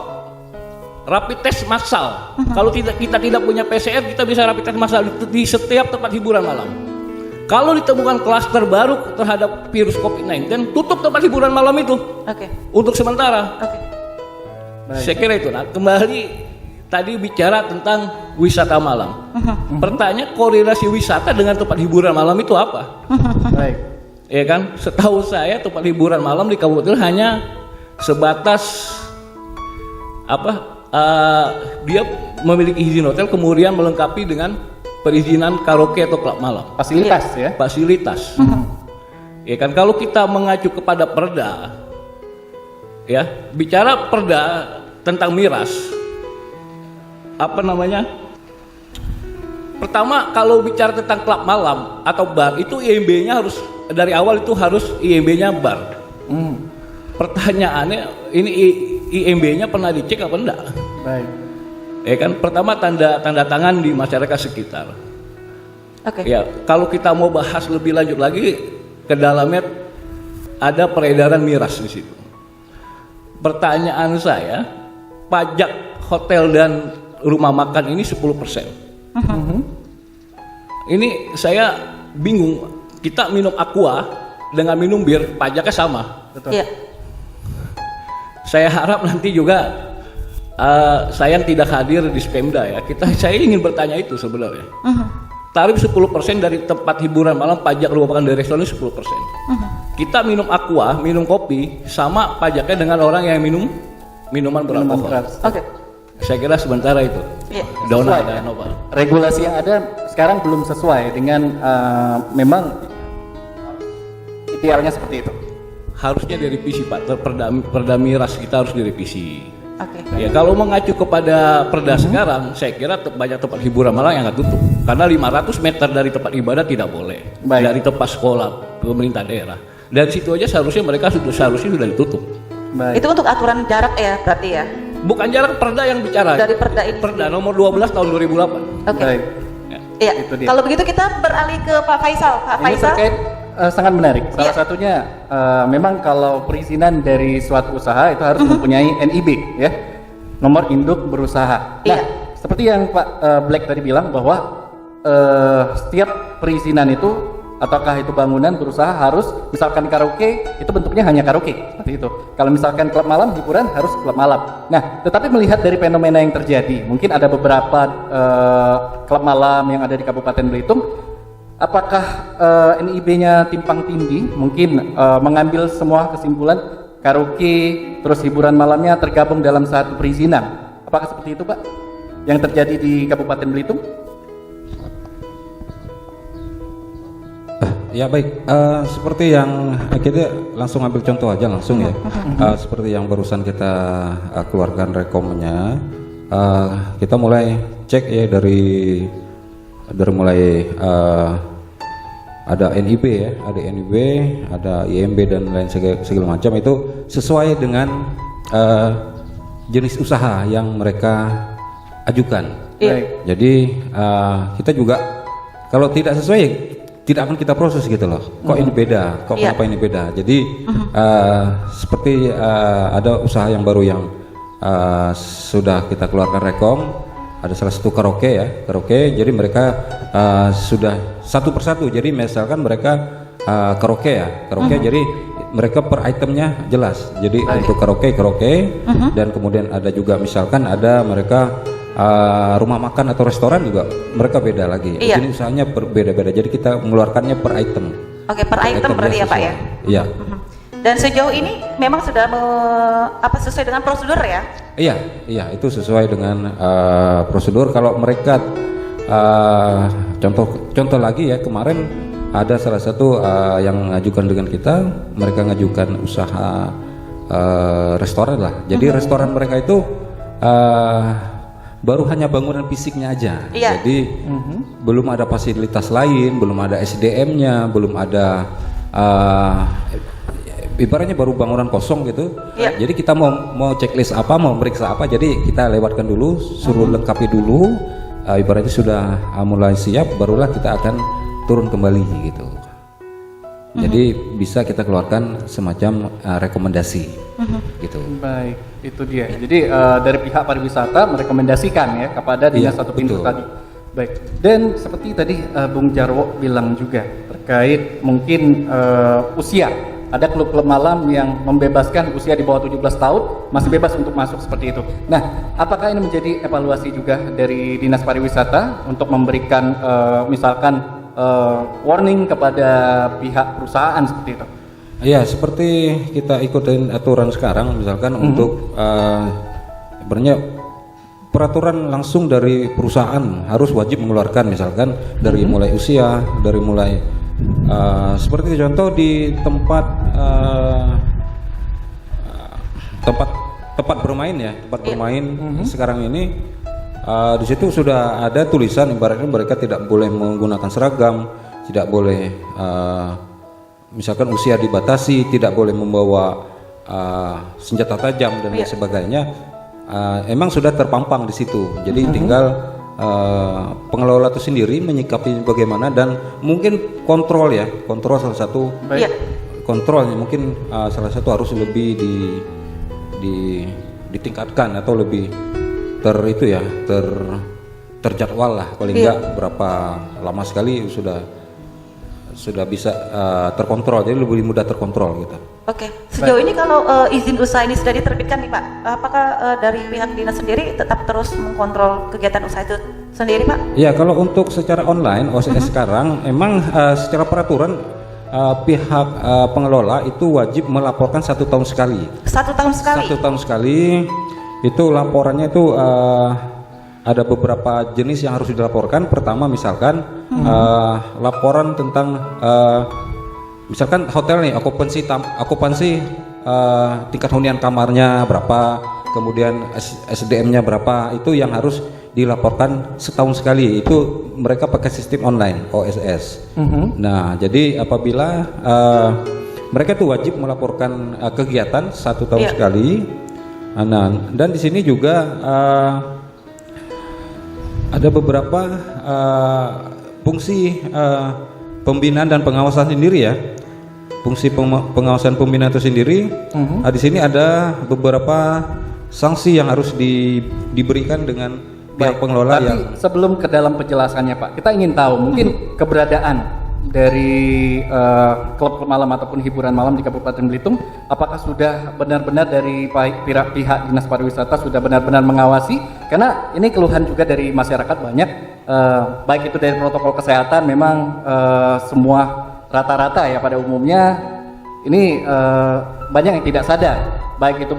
rapid test massal. Kalau kita tidak punya PCR, kita bisa rapid test massal di setiap tempat hiburan malam. Kalau ditemukan klaster baru terhadap virus COVID-19, tutup tempat hiburan malam itu.
Oke.
Untuk sementara.
Oke.
Saya kira itu. Nah, kembali tadi bicara tentang wisata malam. Pertanyaan, korelasi wisata dengan tempat hiburan malam itu apa?
Baik.
Ya kan, setahu saya tempat hiburan malam di kabupaten hanya sebatas dia memiliki izin hotel, kemudian melengkapi dengan perizinan karaoke atau klub malam.
Fasilitas ya.
Fasilitas. Ya kan, kalau kita mengacu kepada perda, ya bicara perda tentang miras, pertama kalau bicara tentang klub malam atau bar itu IMB-nya harus dari awal itu harus IMB-nya bar. Pertanyaannya ini IMB-nya pernah dicek apa enggak?
Baik.
Ya kan, pertama tanda tangan di masyarakat sekitar.
Oke.
Ya, kalau kita mau bahas lebih lanjut lagi ke dalamnya ada peredaran miras di situ. Pertanyaan saya, pajak hotel dan rumah makan ini 10%. Ini saya bingung. Kita minum aqua dengan minum bir pajaknya sama.
Betul.
Iya.
Saya harap nanti juga saya tidak hadir di Spemda ya. Saya ingin bertanya itu sebenarnya. Tarif 10% dari tempat hiburan malam, pajak rumah makan dari restoran 10%. Kita minum aqua, minum kopi, sama pajaknya dengan orang yang minum minuman beralkohol.
Oke.
Saya kira sementara itu.
Iya.
Dona
Sesuai,
dan
ya.
Nova.
Regulasi yang ada sekarang belum sesuai dengan memang idealnya seperti itu.
Harusnya direvisi Pak, perda miras kita harus direvisi.
Oke.
Ya, kalau mengacu kepada perda sekarang, saya kira banyak tempat hiburan malam yang akan tutup. Karena 500 meter dari tempat ibadah tidak boleh.
Baik.
Dari tempat sekolah, pemerintah daerah. Dari situ aja seharusnya mereka seharusnya sudah ditutup.
Baik.
Itu untuk aturan jarak ya berarti ya.
Bukan jarak, perda yang bicara.
Dari perda ini.
Perda nomor 12 tahun 2008.
Oke.
Baik.
Iya.
Itu dia.
Kalau begitu kita beralih ke Pak Faisal. Pak
Ini
Faisal.
terkait sangat menarik. Salah
Iya.
satunya memang kalau perizinan dari suatu usaha itu harus mempunyai NIB ya, nomor induk berusaha. Nah,
Iya.
seperti yang Pak Black tadi bilang bahwa setiap perizinan itu, ataukah itu bangunan berusaha harus, misalkan karaoke itu bentuknya hanya karaoke seperti itu. Kalau misalkan klub malam hiburan harus klub malam. Nah, tetapi melihat dari fenomena yang terjadi, mungkin ada beberapa klub malam yang ada di Kabupaten Belitung. Apakah NIB-nya timpang tindih? Mungkin mengambil semua kesimpulan karaoke terus hiburan malamnya tergabung dalam satu perizinan. Apakah seperti itu, Pak? Yang terjadi di Kabupaten Belitung?
Ya baik, seperti yang kita langsung ambil contoh aja langsung ya. Seperti yang barusan kita keluarkan rekomnya, kita mulai cek ya dari mulai ada NIB ya, ada IMB dan lain segala macam, itu sesuai dengan jenis usaha yang mereka ajukan.
Iya.
Jadi kita juga kalau tidak sesuai tidak akan kita proses gitu loh. Kok ini beda? Kok
Iya.
kenapa ini beda? Jadi seperti ada usaha yang baru yang sudah kita keluarkan rekom. Ada salah satu karaoke ya, karaoke. Jadi mereka sudah satu persatu. Jadi misalkan mereka karaoke ya, karaoke. Jadi mereka per itemnya jelas. Jadi untuk karaoke dan kemudian ada juga misalkan ada mereka rumah makan atau restoran juga mereka beda lagi.
Iya.
Jadi usahanya berbeda-beda. Jadi kita mengeluarkannya per item.
Oke, per item berarti ya Pak ya.
Iya.
Dan sejauh ini memang sudah sesuai dengan prosedur ya?
Iya, itu sesuai dengan prosedur. Kalau mereka contoh lagi ya, kemarin ada salah satu yang ngajukan dengan kita, mereka ngajukan usaha restoran lah. Jadi restoran mereka itu baru hanya bangunan fisiknya aja.
Iya.
Jadi belum ada fasilitas lain, belum ada SDM-nya, belum ada ibaratnya baru bangunan kosong gitu.
Iya.
Jadi kita mau checklist apa, mau periksa apa, jadi kita lewatkan dulu, suruh lengkapi dulu. Ibaratnya sudah mulai siap, barulah kita akan turun kembali gitu. Jadi bisa kita keluarkan semacam rekomendasi gitu.
Baik, itu dia. Jadi dari pihak pariwisata merekomendasikan ya kepada dinas
Iya,
satu pintu
betul.
tadi. Baik. Dan seperti tadi Bung Jarwo bilang juga terkait mungkin usia. Ada klub-klub malam yang membebaskan usia di bawah 17 tahun masih bebas untuk masuk seperti itu. Nah, apakah ini menjadi evaluasi juga dari dinas pariwisata untuk memberikan misalkan warning kepada pihak perusahaan seperti itu?
Iya, seperti kita ikutin aturan sekarang, misalkan untuk sebenarnya peraturan langsung dari perusahaan harus wajib mengeluarkan, misalkan dari mulai usia, dari mulai seperti contoh di tempat tempat bermain ya, tempat bermain sekarang ini. Di situ sudah ada tulisan ibaratnya mereka tidak boleh menggunakan seragam, tidak boleh misalkan usia dibatasi, tidak boleh membawa senjata tajam dan lain sebagainya. Emang sudah terpampang di situ. Jadi tinggal pengelola itu sendiri menyikapi bagaimana, dan mungkin kontrol salah satu
Iya.
kontrolnya mungkin salah satu harus lebih ditingkatkan atau lebih terjadwal lah, paling enggak berapa lama sekali sudah bisa terkontrol, jadi lebih mudah terkontrol gitu.
Oke, sejauh ini kalau izin usaha ini sudah diterbitkan nih Pak, apakah dari pihak dinas sendiri tetap terus mengkontrol kegiatan usaha itu sendiri Pak?
Ya, kalau untuk secara online OCS sekarang emang secara peraturan pihak pengelola itu wajib melaporkan 1 tahun sekali.
1 tahun sekali?
1 tahun sekali. Itu laporannya itu ada beberapa jenis yang harus dilaporkan. Pertama misalkan laporan tentang misalkan hotel nih, okupansi tingkat hunian kamarnya berapa, kemudian SDM-nya berapa, itu yang harus dilaporkan setahun sekali. Itu mereka pakai sistem online OSS. Nah, jadi apabila mereka itu wajib melaporkan kegiatan 1 tahun sekali. Nah, dan di sini juga ada beberapa fungsi pembinaan dan pengawasan sendiri ya. Fungsi pengawasan pembinaan itu sendiri. Di sini ada beberapa sanksi yang harus diberikan dengan pihak pengelola.
Tapi sebelum ke dalam penjelasannya Pak, kita ingin tahu mungkin keberadaan dari klub malam ataupun hiburan malam di Kabupaten Belitung, apakah sudah benar-benar dari pihak dinas pariwisata sudah benar-benar mengawasi? Karena ini keluhan juga dari masyarakat banyak, baik itu dari protokol kesehatan, memang semua rata-rata ya pada umumnya ini banyak yang tidak sadar, baik itu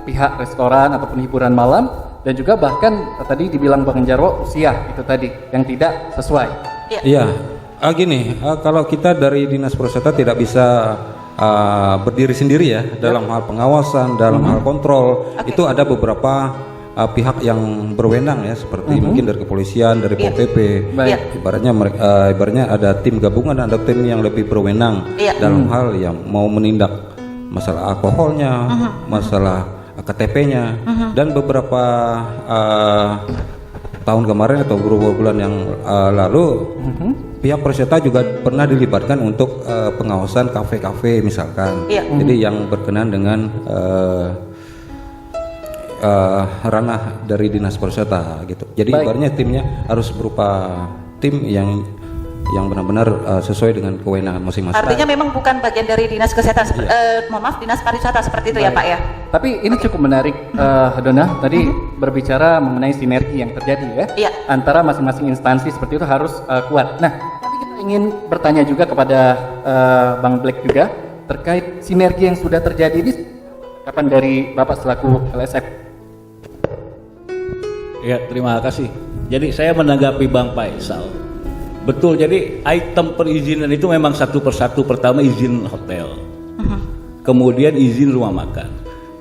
pihak restoran ataupun hiburan malam, dan juga bahkan tadi dibilang Bang Jarwo usia itu tadi yang tidak sesuai.
Iya. Gini, kalau kita dari dinas pariwisata tidak bisa berdiri sendiri ya dalam hal pengawasan, dalam hal kontrol. Itu ada beberapa pihak yang berwenang ya, seperti mungkin dari kepolisian, dari Pol PP. Ibaratnya ada tim gabungan, ada tim yang lebih berwenang dalam hal yang mau menindak masalah alkoholnya, masalah KTP-nya, dan beberapa tahun kemarin atau beberapa bulan yang lalu pihak pariwisata juga pernah dilibatkan untuk pengawasan kafe-kafe misalkan. Jadi yang berkenan dengan ranah dari dinas pariwisata gitu. Jadi ibaratnya timnya harus berupa tim yang benar-benar sesuai dengan kewenangan masing-masing.
Artinya memang bukan bagian dari dinas kesehatan, dinas pariwisata seperti itu ya Pak ya.
Tapi ini cukup menarik, Donna tadi berbicara mengenai sinergi yang terjadi ya antara masing-masing instansi seperti itu harus kuat. Nah, tapi kita ingin bertanya juga kepada Bang Black juga terkait sinergi yang sudah terjadi ini kapan dari Bapak selaku LSF?
Ya, terima kasih. Jadi saya menanggapi Bang Faisal. Betul, jadi item perizinan itu memang satu persatu. Pertama izin hotel, kemudian izin rumah makan.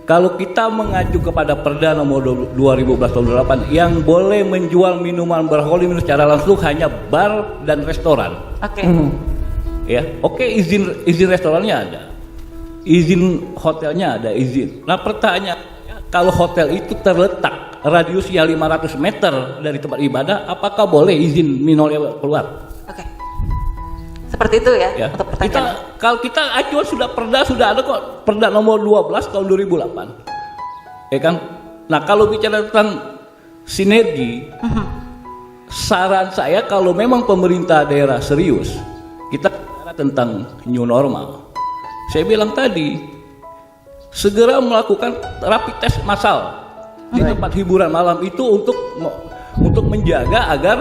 kalau kita mengacu kepada Perda nomor 2012 tahun 8 yang boleh menjual minuman beralkohol minum secara langsung hanya bar dan restoran.
Oke.
Ya, oke, izin restorannya ada, izin hotelnya ada, izin. Nah pertanyaannya, kalau hotel itu terletak radiusnya 500 meter dari tempat ibadah, apakah boleh izin minolnya keluar?
Oke. Seperti itu ya,
Ya.
untuk pertanyaan.
Kalau kita acuan sudah ada kok, Perda nomor 12 tahun 2008. Ya kan? Nah, kalau bicara tentang sinergi, saran saya kalau memang pemerintah daerah serius, kita bicara tentang new normal. Saya bilang tadi, segera melakukan rapid test massal di tempat hiburan malam itu untuk menjaga agar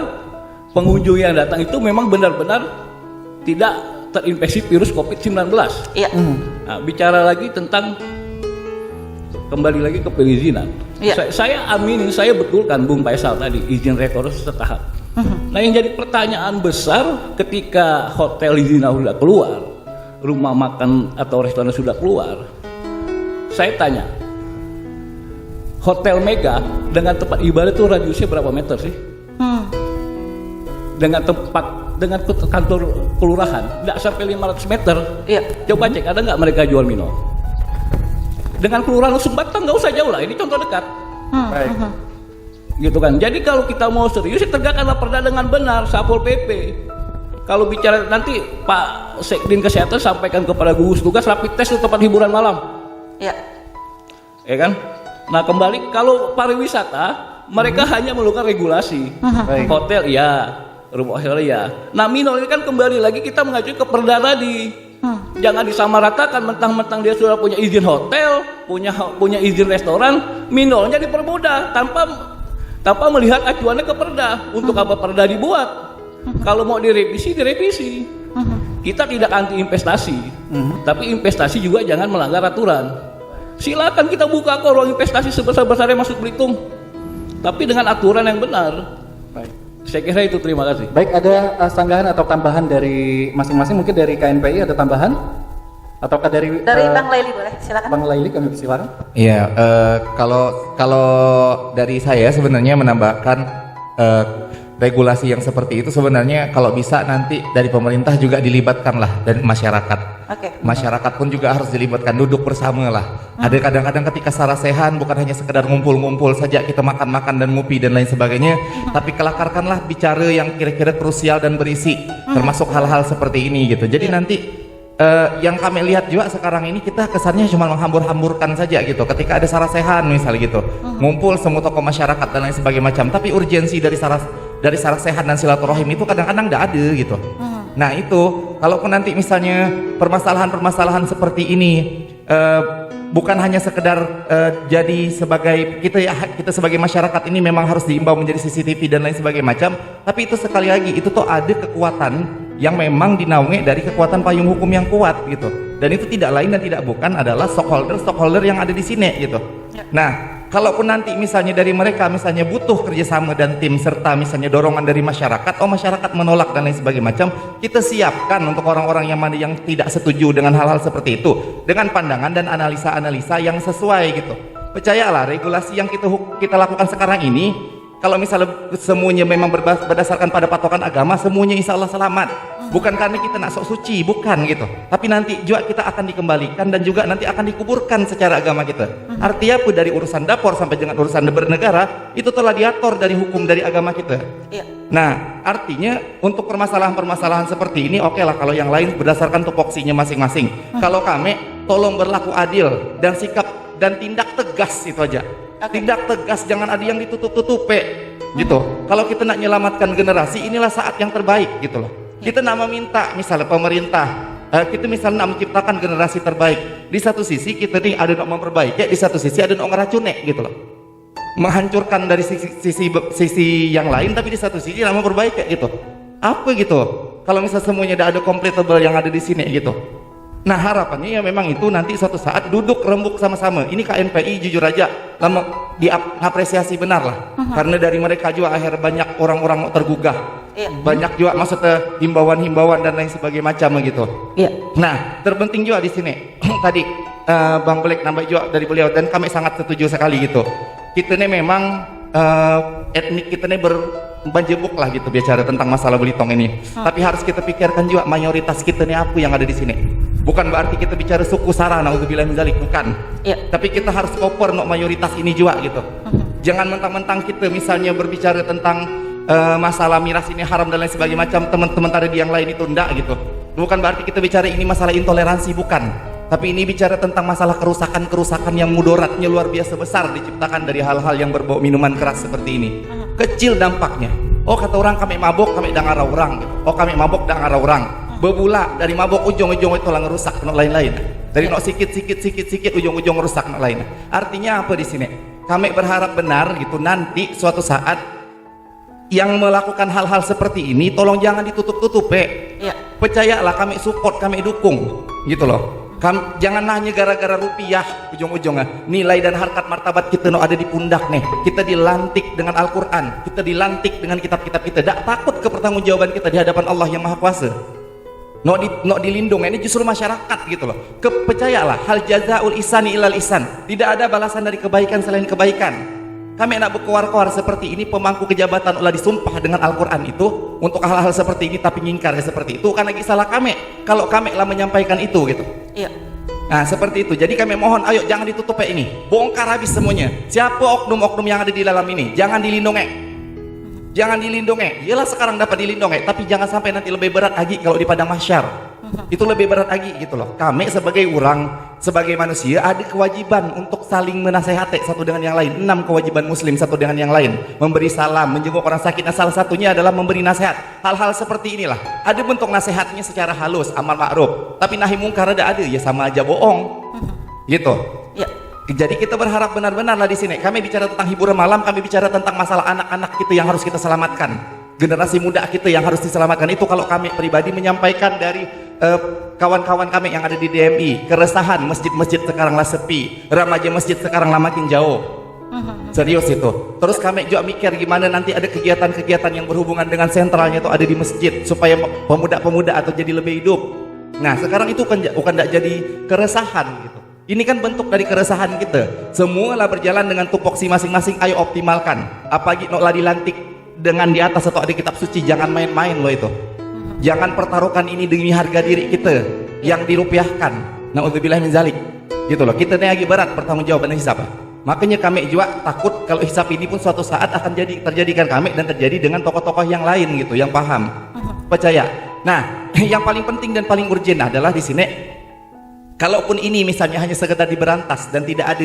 pengunjung yang datang itu memang benar-benar tidak terinfeksi virus COVID-19.
Iya.
Nah, bicara lagi tentang kembali lagi ke perizinan.
Iya.
Saya aminin, saya betulkan Bung Faisal tadi izin rekor setahap. Nah, yang jadi pertanyaan besar ketika hotel izinnya sudah keluar, rumah makan atau restoran sudah keluar, saya tanya, hotel Mega dengan tempat ibadah itu radiusnya berapa meter sih? Dengan kantor kelurahan tidak sampai 500 meter.
Iya.
Coba cek ada nggak mereka jual minum. Dengan kelurahan Sumbatan nggak usah jauh lah, ini contoh dekat.
Baik.
Gitu kan. Jadi kalau kita mau serius tegakkanlah perda dengan benar, Satpol PP. Kalau bicara nanti Pak Sekdin Kesehatan sampaikan kepada gugus tugas rapid test di tempat hiburan malam.
Iya.
Ya kan? Nah, kembali kalau pariwisata mereka hanya melakukan regulasi.
Baik.
Hotel ya, rumah hotel ya. Nah, minor ini kan kembali lagi kita mengacu ke perda tadi. Jangan disamaratakan mentang-mentang dia sudah punya izin hotel, punya izin restoran, minornya dipermudah tanpa melihat acuannya ke perda. Untuk apa perda dibuat? Kalau mau direvisi. Kita tidak anti investasi, tapi investasi juga jangan melanggar aturan. Silakan kita buka kok ruang investasi sebesar-besarnya masuk Belitung, tapi dengan aturan yang benar.
Baik.
Saya kira itu, terima kasih.
Baik, ada sanggahan atau tambahan dari masing-masing, mungkin dari KNPI ada tambahan? Ataukah dari
Bang Laili boleh, silakan.
Bang Laili, kami silakan.
Iya, kalau dari saya sebenarnya menambahkan regulasi yang seperti itu sebenarnya kalau bisa nanti dari pemerintah juga dilibatkanlah dan masyarakat.
Oke.
Masyarakat pun juga harus dilibatkan, duduk bersama lah. Ada kadang-kadang ketika sarasehan bukan hanya sekedar ngumpul-ngumpul saja kita makan-makan dan ngopi dan lain sebagainya, tapi kelakarkanlah bicara yang kira-kira krusial dan berisi, termasuk hal-hal seperti ini gitu. Jadi nanti yang kami lihat juga sekarang ini kita kesannya cuma menghambur-hamburkan saja gitu. Ketika ada sarasehan misalnya gitu, ngumpul semua tokoh masyarakat dan lain sebagainya macam, tapi urgensi dari sarasehan dan silaturahim itu kadang-kadang tidak ada gitu. Nah itu, kalaupun nanti misalnya permasalahan-permasalahan seperti ini bukan hanya sekedar jadi sebagai kita sebagai masyarakat ini memang harus diimbau menjadi CCTV dan lain sebagainya macam, tapi itu sekali lagi itu tuh ada kekuatan yang memang dinaungi dari kekuatan payung hukum yang kuat gitu. Dan itu tidak lain dan tidak bukan adalah stockholder yang ada di sini gitu. Nah, kalaupun nanti misalnya dari mereka misalnya butuh kerjasama dan tim serta misalnya dorongan dari masyarakat, masyarakat menolak dan lain sebagainya macam, kita siapkan untuk orang-orang yang tidak setuju dengan hal-hal seperti itu dengan pandangan dan analisa-analisa yang sesuai gitu. Percayalah, regulasi yang kita lakukan sekarang ini, kalau misalnya semuanya memang berdasarkan pada patokan agama, semuanya insya Allah selamat. Bukan karena kita nak sok suci, bukan gitu. Tapi nanti juga kita akan dikembalikan dan juga nanti akan dikuburkan secara agama kita. Artinya apa, dari urusan dapur sampai dengan urusan bernegara, itu telah diatur dari hukum dari agama kita.
Iya.
Nah, artinya untuk permasalahan-permasalahan seperti ini, oke lah kalau yang lain berdasarkan tupoksinya masing-masing. Kalau kami, tolong berlaku adil dan sikap dan tindak tegas itu aja. Tindak tegas, jangan ada yang ditutup-tutupi gitu. Kalau kita nak menyelamatkan generasi, inilah saat yang terbaik gitu loh. Kita nak meminta misalnya pemerintah, kita misalnya nak menciptakan generasi terbaik. Di satu sisi kita nih ada nak memperbaiki, di satu sisi ada nak ngeracune gitu loh. Menghancurkan dari sisi yang lain, tapi di satu sisi nak memperbaiki gitu. Apa gitu? Kalau misalnya semuanya ada completable yang ada di sini gitu. Nah harapannya ya memang itu nanti suatu saat duduk rembuk sama-sama. Ini KNPI jujur aja lama diapresiasi benar lah. Karena dari mereka juga akhir banyak orang-orang tergugah.
Iya.
Banyak juga maksudnya himbauan-himbauan dan lain sebagainya macam gitu.
Iya.
Nah terpenting juga di sini tadi Bang Black nambah juga dari beliau dan kami sangat setuju sekali gitu. Kita ini memang etnik kita ini berbanjebuk lah gitu bicara tentang masalah Belitung ini. Tapi harus kita pikirkan juga mayoritas kita ini apa yang ada di sini. Bukan berarti kita bicara suku Sara, naudzubillah min dzalik, bukan. Tapi kita harus cover no mayoritas ini juga gitu. Jangan mentang-mentang kita misalnya berbicara tentang masalah miras ini haram dan lain sebagainya macam teman-teman tadi yang lain itu enggak gitu. Bukan berarti kita bicara ini masalah intoleransi, bukan. Tapi ini bicara tentang masalah kerusakan-kerusakan yang mudaratnya luar biasa besar diciptakan dari hal-hal yang berbau minuman keras seperti ini. Kecil dampaknya. Oh kata orang kami mabok, kami dengar orang gitu. Oh kami mabok dengar orang. Bebula dari mabok ujung-ujung itu lah ngerusak no lain-lain. Dari no sikit ujung-ujung rusak no lain. Artinya apa di sini? Kami berharap benar gitu nanti suatu saat yang melakukan hal-hal seperti ini tolong jangan ditutup-tutup percayalah kami support, kami dukung gitu loh. Jangan hanya gara-gara rupiah ujung-ujungnya nilai dan harkat martabat kita no ada di pundak nih. Kita dilantik dengan Al-Quran, kita dilantik dengan kitab-kitab kita. Tak takut ke pertanggungjawaban kita di hadapan Allah yang Maha Kuasa. No dilindung, ini justru masyarakat gitu loh. Percayalah, hal jazaul ihsani ilal ihsan. Tidak ada balasan dari kebaikan selain kebaikan. Kami nak berkoar-koar seperti ini, pemangku kejabatan ulah disumpah dengan Al-Quran itu untuk hal-hal seperti ini tapi ngingkar seperti itu, kan lagi salah kami kalau kami lah menyampaikan itu gitu. Nah seperti itu, jadi kami mohon ayo jangan ditutup ini, bongkar habis semuanya. Siapa oknum-oknum yang ada di dalam ini, jangan dilindungi. Jangan dilindungi, iyalah sekarang dapat dilindungi, tapi jangan sampai nanti lebih berat lagi kalau di padang mahsyar. Itu lebih berat lagi gitu loh. Kami sebagai orang, sebagai manusia ada kewajiban untuk saling menasehati satu dengan yang lain. 6 kewajiban muslim satu dengan yang lain. Memberi salam, menjenguk orang sakit. Nah salah satunya adalah memberi nasihat. Hal-hal seperti inilah. Ada bentuk nasihatnya secara halus, amal ma'ruf. Tapi nahi mungkar ada, ya sama aja bohong. Gitu. Jadi kita berharap benar-benarlah di sini. Kami bicara tentang hiburan malam, kami bicara tentang masalah anak-anak kita yang harus kita selamatkan. Generasi muda kita yang harus diselamatkan. Itu kalau kami pribadi menyampaikan dari kawan-kawan kami yang ada di DMI, keresahan masjid-masjid sekarang lah sepi, remaja masjid sekarang lah makin jauh. Serius itu. Terus kami juga mikir gimana nanti ada kegiatan-kegiatan yang berhubungan dengan sentralnya itu ada di masjid supaya pemuda-pemuda atau jadi lebih hidup. Nah sekarang itu bukan tidak jadi keresahan gitu. Ini kan bentuk dari keresahan kita. Semualah berjalan dengan tupoksi masing-masing. Ayo optimalkan. Apalagi nak dilantik dengan di atas atau ada kitab suci, jangan main-main loh itu. Jangan pertaruhkan ini demi harga diri kita yang dirupiahkan. Naudzubillah min dzalik. Gitu loh. Kita ini lagi berat pertanggungjawaban hisab. Makanya kami juga takut kalau hisab ini pun suatu saat akan terjadikan kami dan terjadi dengan tokoh-tokoh yang lain gitu, yang paham. Percaya. Nah, yang paling penting dan paling urgent adalah di sini. Kalaupun ini misalnya hanya sekedar diberantas dan tidak ada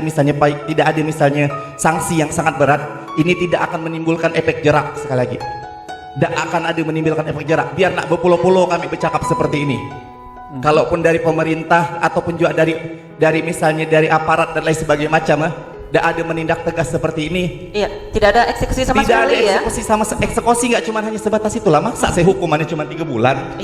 misalnya sanksi yang sangat berat, ini tidak akan menimbulkan efek jerak sekali lagi. Tidak akan ada menimbulkan efek jerak. Biar nak berpulau-pulau kami bercakap seperti ini. Kalaupun dari pemerintah ataupun juga dari misalnya dari aparat dan lain sebagainya macam, tidak ada menindak tegas seperti ini.
Tidak ada eksekusi sama sekali ya.
Eksekusi nggak cuma hanya sebatas itulah. Masa saya hukumannya cuma 3 bulan?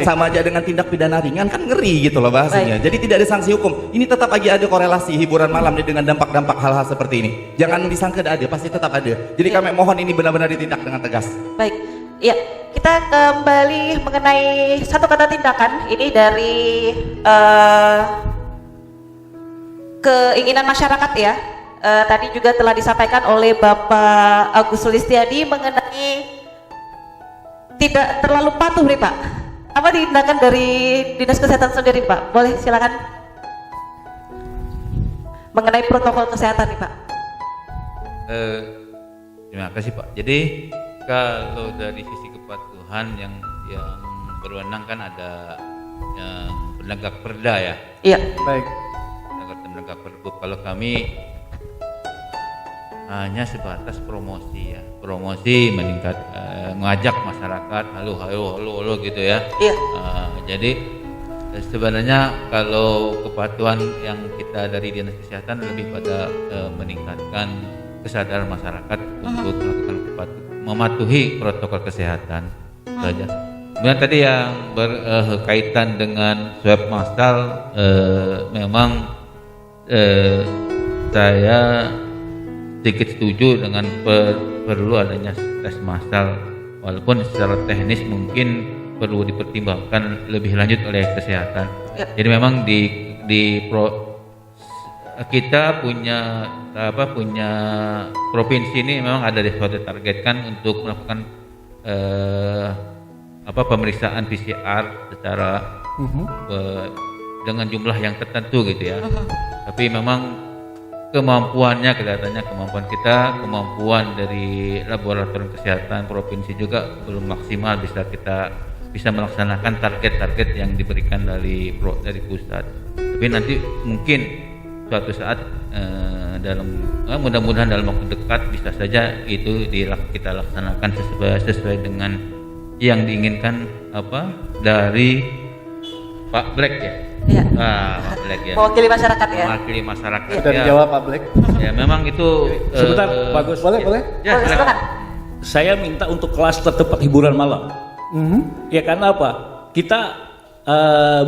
Sama aja dengan tindak pidana ringan, kan ngeri gitu loh bahasanya. Jadi tidak ada sanksi hukum. Ini tetap lagi ada korelasi hiburan malam dengan dampak-dampak hal-hal seperti ini. Jangan disangka tidak ada, pasti tetap ada. Jadi kami mohon ini benar-benar ditindak dengan tegas.
Baik, kita kembali mengenai satu kata tindakan. Ini dari keinginan masyarakat ya. Tadi juga telah disampaikan oleh Bapak Agus Sulistiadi mengenai tidak terlalu patuh nih Pak. Apa tindakan dari Dinas Kesehatan sendiri Pak? Boleh silakan. Mengenai protokol kesehatan nih Pak.
Terima kasih Pak. Jadi kalau dari sisi kepatuhan yang berwenang kan ada yang penegak perda ya.
Baik.
Penegak perda. Kalau kami hanya sebatas promosi ya, promosi meningkat, ngajak masyarakat halo gitu ya. Jadi sebenarnya kalau kepatuhan yang kita dari Dinas Kesehatan lebih pada meningkatkan kesadaran masyarakat untuk melakukan mematuhi protokol kesehatan saja. Kemudian tadi yang berkaitan dengan swab massal, memang saya sedikit setuju dengan perlu adanya tes massal, walaupun secara teknis mungkin perlu dipertimbangkan lebih lanjut oleh kesehatan. Jadi memang kita punya provinsi ini memang ada suatu targetkan untuk melakukan pemeriksaan PCR secara dengan jumlah yang tertentu gitu ya. Tapi memang kemampuannya kelihatannya kemampuan dari laboratorium kesehatan provinsi juga belum maksimal bisa melaksanakan target-target yang diberikan dari pusat. Tapi nanti mungkin suatu saat mudah-mudahan dalam waktu dekat bisa saja itu kita laksanakan sesuai dengan yang diinginkan dari Pak Black ya.
Iya.
Pak Black ya.
Mewakili masyarakat ya.
Mewakili masyarakat.
Sudah dijawab Pak Black.
Ya memang itu.
Sebentar, bagus.
Boleh.
Ya,
Boleh, silakan.
Saya minta untuk klaster tempat hiburan malam. Ya karena apa? Kita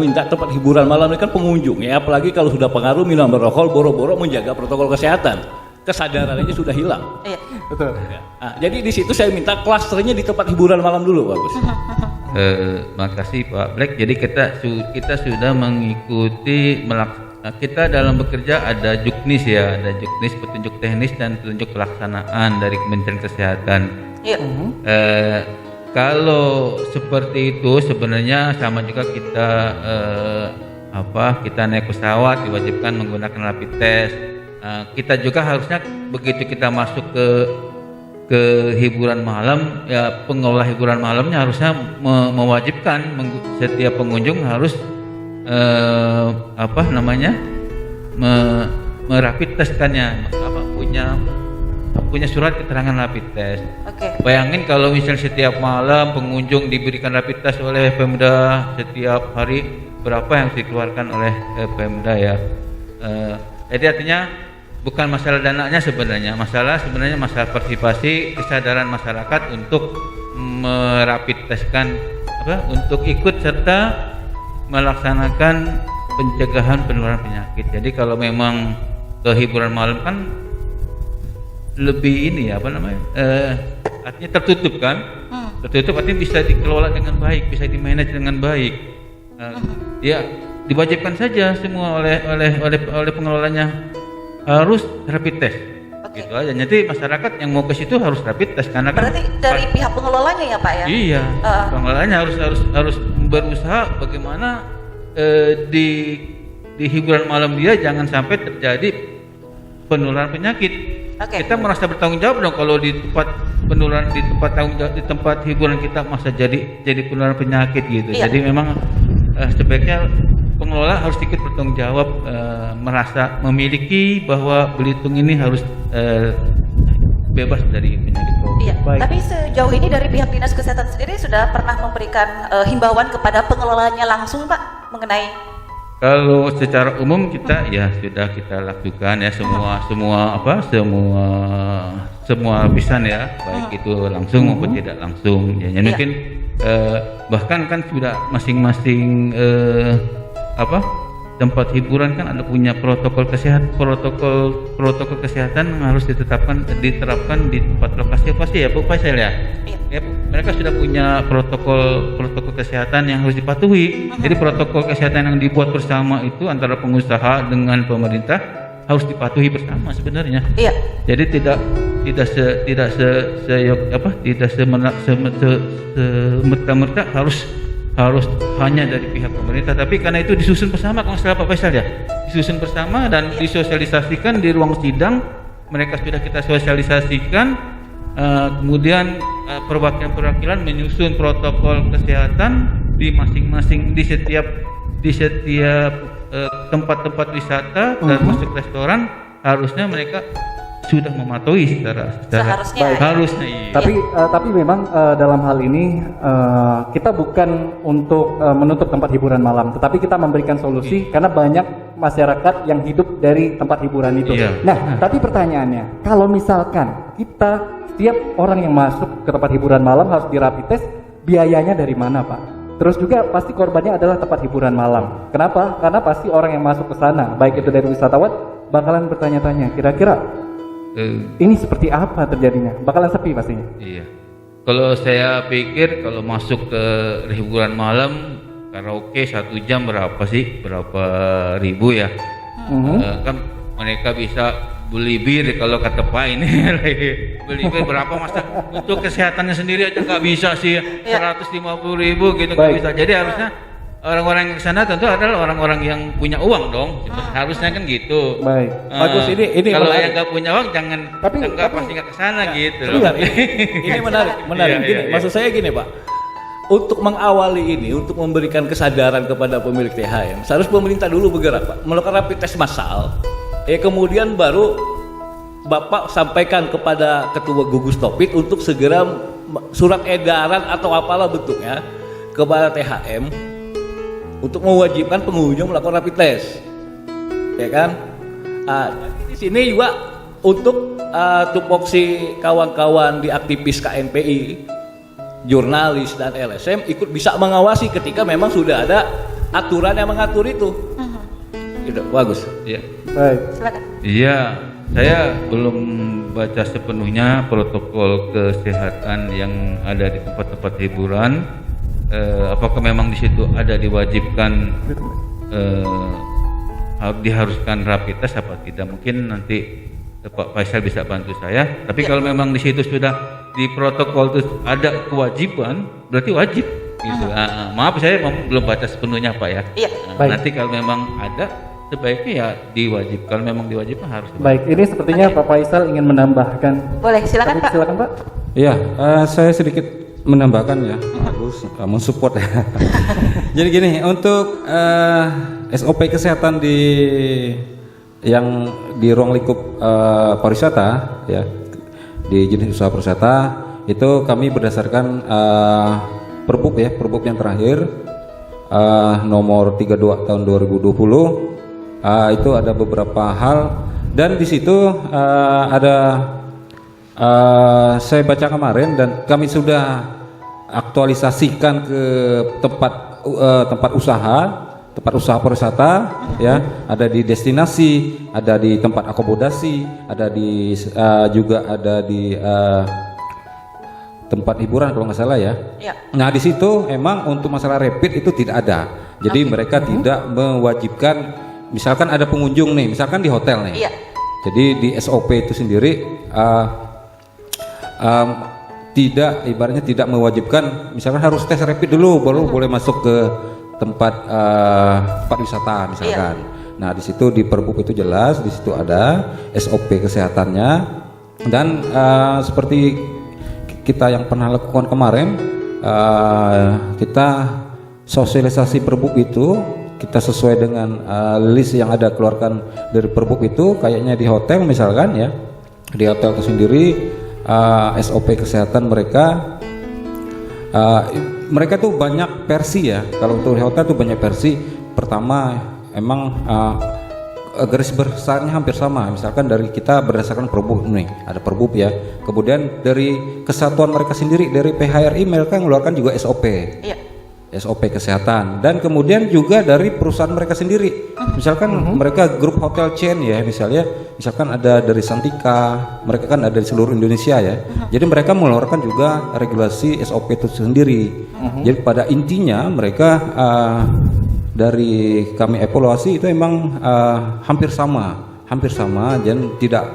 minta tempat hiburan malam ini kan pengunjung ya, apalagi kalau sudah pengaruh minum beralkohol, boro-boro menjaga protokol kesehatan, kesadarannya sudah hilang.
Iya.
Betul.
Ya. Jadi di situ saya minta klasternya di tempat hiburan malam dulu, bagus.
Makasih Pak Black. Jadi kita sudah mengikuti kita dalam bekerja ada juknis ya, ada juknis petunjuk teknis dan petunjuk pelaksanaan dari Kementerian Kesehatan.
Iya.
Kalau seperti itu sebenarnya sama juga kita kita naik pesawat diwajibkan menggunakan rapid test. Kita juga harusnya begitu kita masuk ke hiburan malam ya, pengelola hiburan malamnya harusnya mewajibkan setiap pengunjung harus merapid testkannya, punya surat keterangan rapid test.
Oke.
Bayangin kalau misalnya setiap malam pengunjung diberikan rapid test oleh Pemda setiap hari, berapa yang dikeluarkan oleh Pemda ya. Jadi artinya bukan masalah dananya sebenarnya, masalah partisipasi kesadaran masyarakat untuk merapid testkan untuk ikut serta melaksanakan pencegahan penularan penyakit. Jadi kalau memang ke hiburan malam kan lebih ini artinya tertutup kan, tertutup artinya bisa dikelola dengan baik, bisa dimanage dengan baik. Ya diwajibkan saja semua oleh pengelolanya harus rapid test. Gitu aja. Nanti masyarakat yang mau ke situ harus rapid test karena
Berarti dari pihak pengelolanya ya Pak ya?
Iya. Pengelolanya harus berusaha bagaimana di hiburan malam dia jangan sampai terjadi penularan penyakit.
Oke.
Kita merasa bertanggung jawab dong kalau di tempat penularan di tempat hiburan kita masa jadi penularan penyakit gitu.
Iya.
Jadi memang sebaiknya pengelola harus ikut bertanggung jawab, merasa memiliki bahwa Belitung ini harus bebas dari penyakit COVID.
Iya. Tapi sejauh ini dari pihak Dinas Kesehatan sendiri sudah pernah memberikan himbauan kepada pengelolanya langsung Pak mengenai
Kalau secara umum kita ya sudah kita lakukan ya semua lapisan ya, baik itu langsung maupun tidak langsung. Ya, mungkin bahkan kan sudah masing-masing tempat hiburan kan ada punya protokol kesehatan yang harus diterapkan di tempat lokasi ya Bu Faisal ya. Ya, mereka sudah punya protokol kesehatan yang harus dipatuhi. Jadi protokol kesehatan yang dibuat bersama itu antara pengusaha dengan pemerintah harus dipatuhi bersama sebenarnya.
Iya.
Jadi tidak semerta-merta harus hanya dari pihak pemerintah, tapi karena itu disusun bersama kalau salah Pak Faisal ya. Disusun bersama dan disosialisasikan di ruang sidang. Mereka sudah kita sosialisasikan. Kemudian perwakilan menyusun protokol kesehatan di masing-masing di setiap tempat-tempat wisata dan masuk restoran harusnya mereka sudah mematuhi secara harusnya iya.
Tapi memang dalam hal ini kita bukan untuk menutup tempat hiburan malam, tetapi kita memberikan solusi karena banyak masyarakat yang hidup dari tempat hiburan itu.
Iya.
Nah, tapi pertanyaannya, kalau misalkan setiap orang yang masuk ke tempat hiburan malam harus di rapid test, biayanya dari mana Pak? Terus juga pasti korbannya adalah tempat hiburan malam. Kenapa? Karena pasti orang yang masuk ke sana, baik itu dari wisatawan, bakalan bertanya-tanya, kira-kira ini seperti apa terjadinya? Bakalan sepi pastinya.
Iya. Kalau saya pikir kalau masuk ke hiburan malam karaoke 1 jam berapa ribu ya? Kan mereka bisa beli bir kalau kata Pak ini beli bir berapa masa untuk kesehatannya sendiri aja nggak bisa sih 150.000 gitu nggak bisa. Jadi harusnya orang-orang yang ke sana tentu adalah orang-orang yang punya uang dong. Harusnya kan gitu.
Baik. Bagus, ini
kalau
menarik.
yang nggak punya uang jangan pasti nggak ke sana gitu.
Iya, ini menarik. Gini, maksud saya gini Pak, untuk mengawali ini, untuk memberikan kesadaran kepada pemilik THM, seharusnya pemerintah dulu bergerak Pak, melakukan rapid test massal. Kemudian baru Bapak sampaikan kepada Ketua Gugus Topik untuk segera surat edaran atau apalah bentuknya kepada THM untuk mewajibkan pengunjung melakukan rapid test, ya kan? Di sini juga untuk tupoksi kawan-kawan di aktivis KNPI, jurnalis dan LSM ikut bisa mengawasi ketika memang sudah ada aturan yang mengatur itu. Itu bagus.
Iya.
Baik.
Silakan.
Iya, saya belum baca sepenuhnya protokol kesehatan yang ada di tempat-tempat hiburan. Apakah memang di situ ada diwajibkan diharuskan rapid test apa tidak? Mungkin nanti Pak Faisal bisa bantu saya. Tapi kalau memang di situ sudah di protokol itu ada kewajiban, berarti wajib. Gitu. Maaf saya belum baca sepenuhnya Pak ya.
Iya.
Nanti kalau memang ada sebaiknya ya diwajibkan. Kalau memang diwajibkan harus.
Baik, ini sepertinya Pak Faisal ingin menambahkan.
Boleh, silakan Pak.
Silakan Pak.
Iya, saya sedikit menambahkan ya, bagus, mensupport ya. Jadi gini, untuk SOP kesehatan yang di ruang lingkup pariwisata ya, di jenis usaha pariwisata itu kami berdasarkan Perbup yang terakhir nomor 32 tahun 2020. Itu ada beberapa hal dan di situ ada saya baca kemarin dan kami sudah aktualisasikan ke tempat usaha pariwisata ya, ada di destinasi, ada di tempat akomodasi, ada di juga ada di tempat hiburan kalau nggak salah ya. Nah di situ emang untuk masalah rapid itu tidak ada, jadi mereka tidak mewajibkan. Misalkan ada pengunjung nih, misalkan di hotel nih. Iya. Jadi di SOP itu sendiri ibaratnya tidak mewajibkan, misalkan harus tes rapid dulu baru boleh masuk ke tempat wisata misalkan. Iya. Nah di situ di Perbup itu jelas, di situ ada SOP kesehatannya dan seperti kita yang pernah lakukan kemarin, kita sosialisasi Perbup itu. Kita sesuai dengan list yang ada keluarkan dari Perbup itu, kayaknya di hotel misalkan ya, di hotel itu sendiri SOP kesehatan mereka tuh banyak versi ya. Kalau untuk di hotel tuh banyak versi. Pertama emang garis besarnya hampir sama. Misalkan dari kita berdasarkan Perbup nih, ada Perbup ya. Kemudian dari kesatuan mereka sendiri, dari PHRI mereka mengeluarkan juga SOP. Iya. SOP kesehatan dan kemudian juga dari perusahaan mereka sendiri. Misalkan mereka grup hotel chain ya, misalkan ada dari Santika, mereka kan ada di seluruh Indonesia ya. Jadi mereka mengeluarkan juga regulasi SOP itu sendiri. Jadi pada intinya mereka dari kami evaluasi itu emang hampir sama dan tidak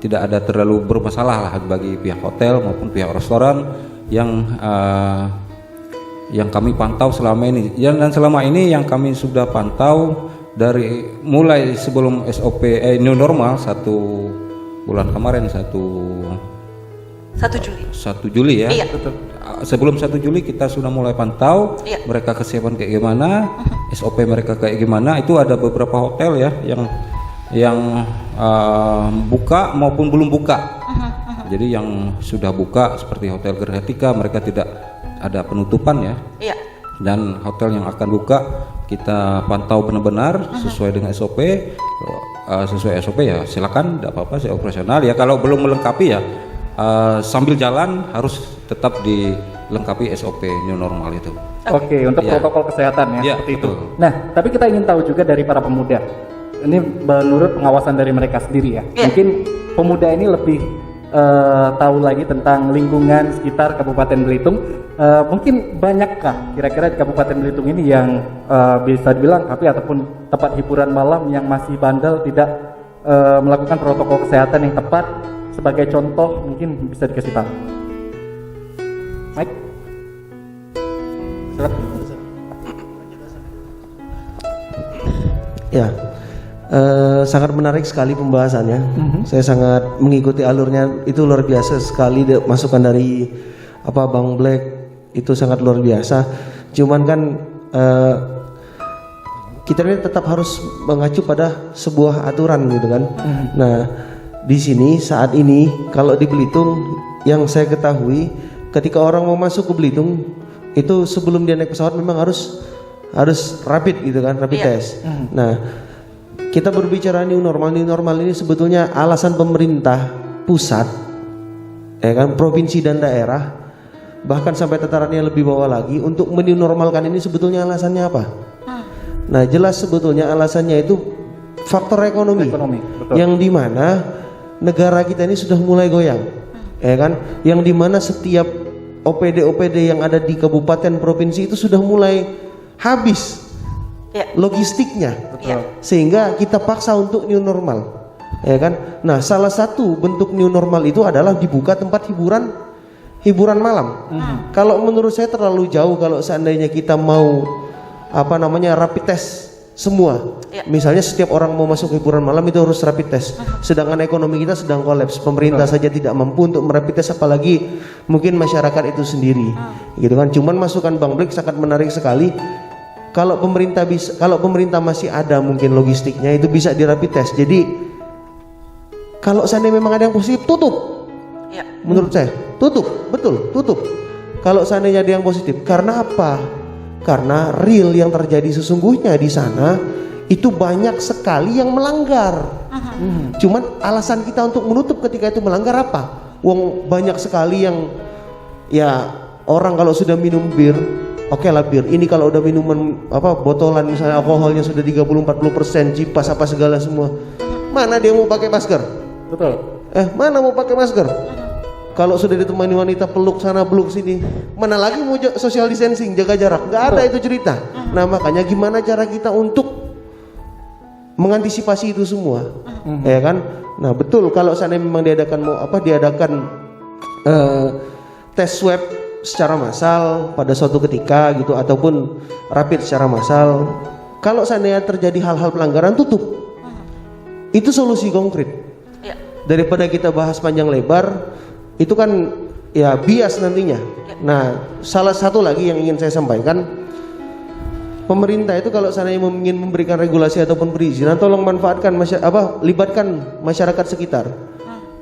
ada terlalu bermasalah lah bagi pihak hotel maupun pihak restoran yang kami pantau selama ini. Dan selama ini yang kami sudah pantau dari mulai sebelum SOP new normal 1 bulan kemarin 1 Juli ya. Iya. Sebelum 1 Juli kita sudah mulai pantau mereka kesiapan kayak gimana, SOP mereka kayak gimana. Itu ada beberapa hotel ya yang buka maupun belum buka. Jadi yang sudah buka seperti Hotel Gerhatika mereka tidak ada penutupan ya. Iya. Dan hotel yang akan buka kita pantau benar-benar sesuai dengan SOP. Sesuai SOP ya silakan, tidak apa-apa, saya operasional ya. Kalau belum melengkapi ya sambil jalan harus tetap dilengkapi SOP new normal itu.
Oke, untuk protokol kesehatan ya, seperti betul. Itu. Nah, tapi kita ingin tahu juga dari para pemuda. Ini menurut pengawasan dari mereka sendiri ya. Mungkin pemuda ini lebih tahu lagi tentang lingkungan sekitar Kabupaten Belitung. Mungkin banyakkah kira-kira di Kabupaten Belitung ini yang bisa dibilang kafe ataupun tempat hiburan malam yang masih bandel, tidak melakukan protokol kesehatan yang tepat. Sebagai contoh mungkin bisa dikasih tahu. Mike. Silakan.
Ya, sangat menarik sekali pembahasannya. Saya sangat mengikuti alurnya, itu luar biasa sekali. Masukan dari Bang Black itu sangat luar biasa. Cuman kan kita ini tetap harus mengacu pada sebuah aturan gitu kan. Nah, di sini saat ini kalau di Belitung yang saya ketahui, ketika orang mau masuk ke Belitung itu sebelum dia naik pesawat memang harus rapid gitu kan, rapid test. Nah, kita berbicara new normal ini sebetulnya alasan pemerintah pusat, ya kan, provinsi dan daerah, bahkan sampai tatarannya lebih bawah lagi untuk new normalkan ini sebetulnya alasannya apa? Nah, jelas sebetulnya alasannya itu faktor ekonomi
betul.
yang dimana negara kita ini sudah mulai goyang, ya kan? Yang dimana setiap OPD yang ada di kabupaten provinsi itu sudah mulai habis logistiknya, sehingga kita paksa untuk new normal, ya kan? Nah, salah satu bentuk new normal itu adalah dibuka tempat hiburan malam. Kalau menurut saya terlalu jauh kalau seandainya kita mau rapid test semua. Misalnya setiap orang mau masuk hiburan malam itu harus rapid test. Sedangkan ekonomi kita sedang kolaps, pemerintah saja tidak mampu untuk merapid test, apalagi mungkin masyarakat itu sendiri. Gitu kan. Cuman masukan Bang Black sangat menarik sekali. Kalau pemerintah masih ada mungkin logistiknya itu bisa di rapid test. Jadi kalau seandainya memang ada yang positif, tutup. Menurut saya, tutup, betul, tutup. Kalau seandainya ada yang positif, karena apa? Karena real yang terjadi sesungguhnya di sana itu banyak sekali yang melanggar. Cuman alasan kita untuk menutup ketika itu melanggar apa? Wong banyak sekali yang orang kalau sudah minum bir, oke lah bir. Ini kalau udah minuman botolan misalnya alkoholnya sudah 30-40%, cipas apa segala semua. Mana dia mau pakai masker?
Betul.
Mana mau pakai masker? Kalau sudah ditemani wanita peluk sana peluk sini, mana lagi mau social distancing, jaga jarak? Gak ada itu cerita. Nah, makanya gimana cara kita untuk mengantisipasi itu semua, ya kan? Nah, betul kalau seandainya memang diadakan tes swab secara massal pada suatu ketika gitu, ataupun rapid secara massal. Kalau seandainya terjadi hal-hal pelanggaran, tutup. Itu solusi konkret. Daripada kita bahas panjang lebar. Itu kan bias nantinya. Nah, salah satu lagi yang ingin saya sampaikan, pemerintah itu kalau seandainya ingin memberikan regulasi ataupun perizinan, tolong manfaatkan libatkan masyarakat sekitar,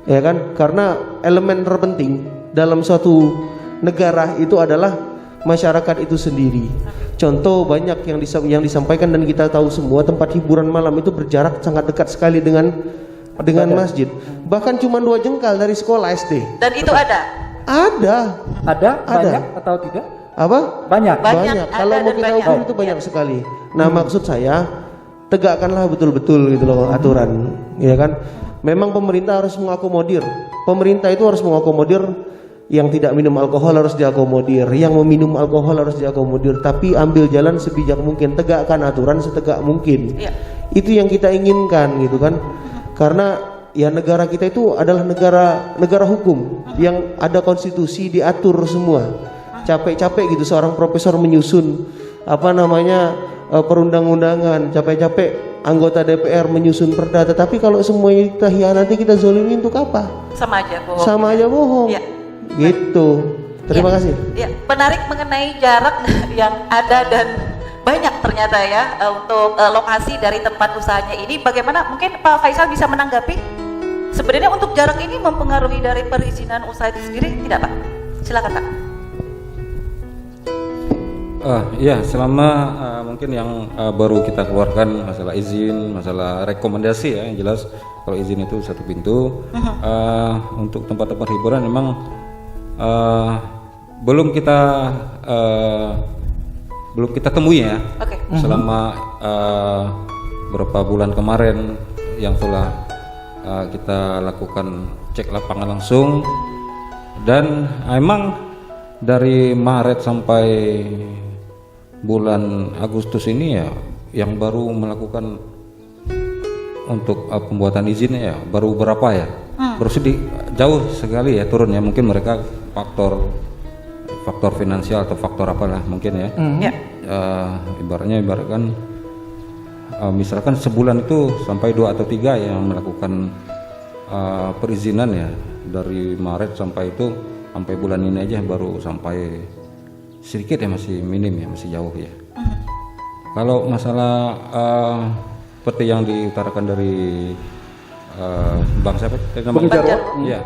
ya kan? Karena elemen terpenting dalam suatu negara itu adalah masyarakat itu sendiri. Contoh banyak yang disampaikan dan kita tahu semua, tempat hiburan malam itu berjarak sangat dekat sekali dengan masjid, bahkan cuma 2 jengkal dari sekolah SD. Dan itu ada
Banyak atau tidak? Banyak.
Kalau mau kita ukur itu banyak sekali. Nah, maksud saya tegakkanlah betul-betul gitu loh aturan, ya kan? Memang pemerintah harus mengakomodir. Pemerintah itu harus mengakomodir yang tidak minum alkohol, harus diakomodir, yang meminum alkohol harus diakomodir. Tapi ambil jalan sebijak mungkin, tegakkan aturan setegak mungkin. Itu yang kita inginkan gitu kan. Karena negara kita itu adalah negara hukum yang ada konstitusi, diatur semua. Capek-capek gitu seorang profesor menyusun perundang-undangan, capek-capek anggota DPR menyusun perda, tetapi kalau semuanya kita hianati, kita zolimi untuk apa? Sama aja bohong. Gitu. Terima kasih.
Menarik mengenai jarak yang ada dan banyak ternyata untuk lokasi dari tempat usahanya ini. Bagaimana mungkin Pak Faisal bisa menanggapi? Sebenarnya untuk jarak ini mempengaruhi dari perizinan usaha itu sendiri tidak Pak? Silakan Pak.
Selama mungkin yang baru kita keluarkan masalah izin, masalah rekomendasi yang jelas kalau izin itu 1 pintu. Untuk tempat-tempat hiburan memang belum kita temui ya. Selama beberapa bulan kemarin yang telah kita lakukan cek lapangan langsung, dan emang dari Maret sampai bulan Agustus ini yang baru melakukan untuk pembuatan izinnya ya baru berapa ya, baru jauh sekali ya turun ya. Mungkin mereka faktor finansial atau faktor apalah mungkin ya.
Ya.
Ibaratkan misalkan sebulan itu sampai 2 atau 3 yang melakukan perizinan ya, dari Maret sampai bulan ini aja baru sampai sedikit ya, masih minim ya, masih jauh ya. Kalau masalah seperti yang diutarakan dari Bang siapa?
Bang Jarwo.
Ya.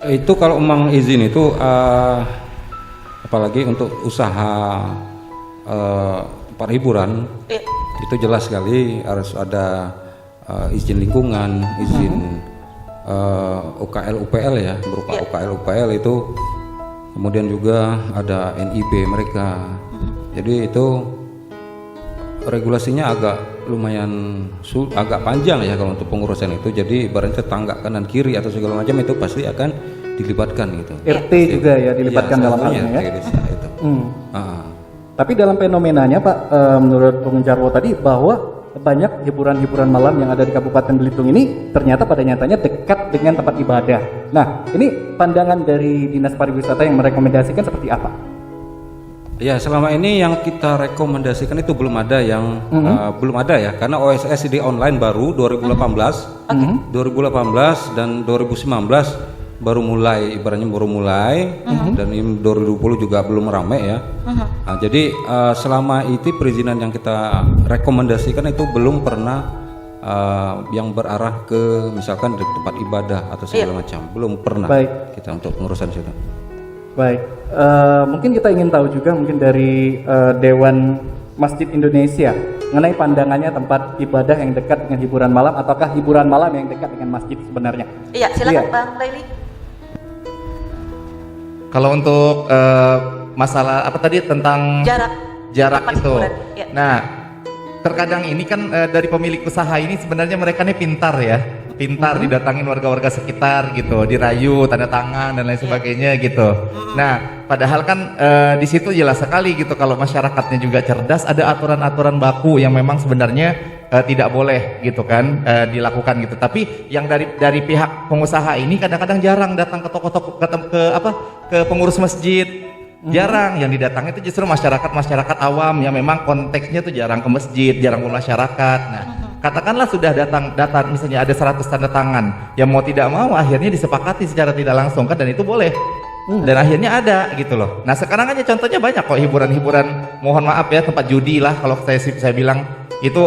Itu kalau memang izin itu apalagi untuk usaha tempat hiburan itu jelas sekali harus ada izin lingkungan, izin UKL UPL ya, berupa UKL UPL itu, kemudian juga ada NIB mereka. Jadi itu regulasinya agak lumayan agak panjang ya kalau untuk pengurusan itu. Jadi ibaratnya tetangga kanan kiri atau segala macam itu pasti akan dilibatkan gitu.
RT juga ya dilibatkan dalam hal ini ya.
Itu.
Tapi dalam fenomenanya Pak, menurut Bung Jarwo tadi bahwa banyak hiburan-hiburan malam yang ada di Kabupaten Belitung ini ternyata pada nyatanya dekat dengan tempat ibadah. Nah, ini pandangan dari Dinas Pariwisata yang merekomendasikan seperti apa?
Ya, selama ini yang kita rekomendasikan itu belum ada yang belum ada ya, karena OSS di online baru 2018, 2018 dan 2019 baru mulai, ibaratnya baru mulai, dan ini 2020 juga belum ramai ya. Nah, jadi selama itu perizinan yang kita rekomendasikan itu belum pernah yang berarah ke misalkan di tempat ibadah atau segala macam, belum pernah.
Baik.
Kita untuk pengurusan situ.
Baik, mungkin kita ingin tahu juga mungkin dari Dewan Masjid Indonesia mengenai pandangannya tempat ibadah yang dekat dengan hiburan malam, ataukah hiburan malam yang dekat dengan masjid sebenarnya?
Iya, silakan Bang Laili.
Kalau untuk masalah apa tadi tentang jarak
tempat
itu,
hiburan, ya.
nah terkadang ini kan dari pemilik usaha ini sebenarnya mereka nih pintar ya, pintar didatangin warga-warga sekitar gitu, dirayu, tanda tangan dan lain sebagainya gitu. Nah, padahal kan di situ jelas sekali gitu kalau masyarakatnya juga cerdas, ada aturan-aturan baku yang memang sebenarnya tidak boleh gitu kan dilakukan gitu. Tapi yang dari pihak pengusaha ini kadang-kadang jarang datang ke toko-toko ke pengurus masjid. Jarang, yang didatangi itu justru masyarakat awam yang memang konteksnya tuh jarang ke masjid, jarang ke masyarakat. Nah, katakanlah sudah datang misalnya ada 100 tanda tangan, yang mau tidak mau akhirnya disepakati secara tidak langsung kan, dan itu boleh. Dan akhirnya ada gitu loh. Nah, sekarang aja contohnya banyak kok hiburan-hiburan, mohon maaf ya, tempat judi lah kalau saya bilang itu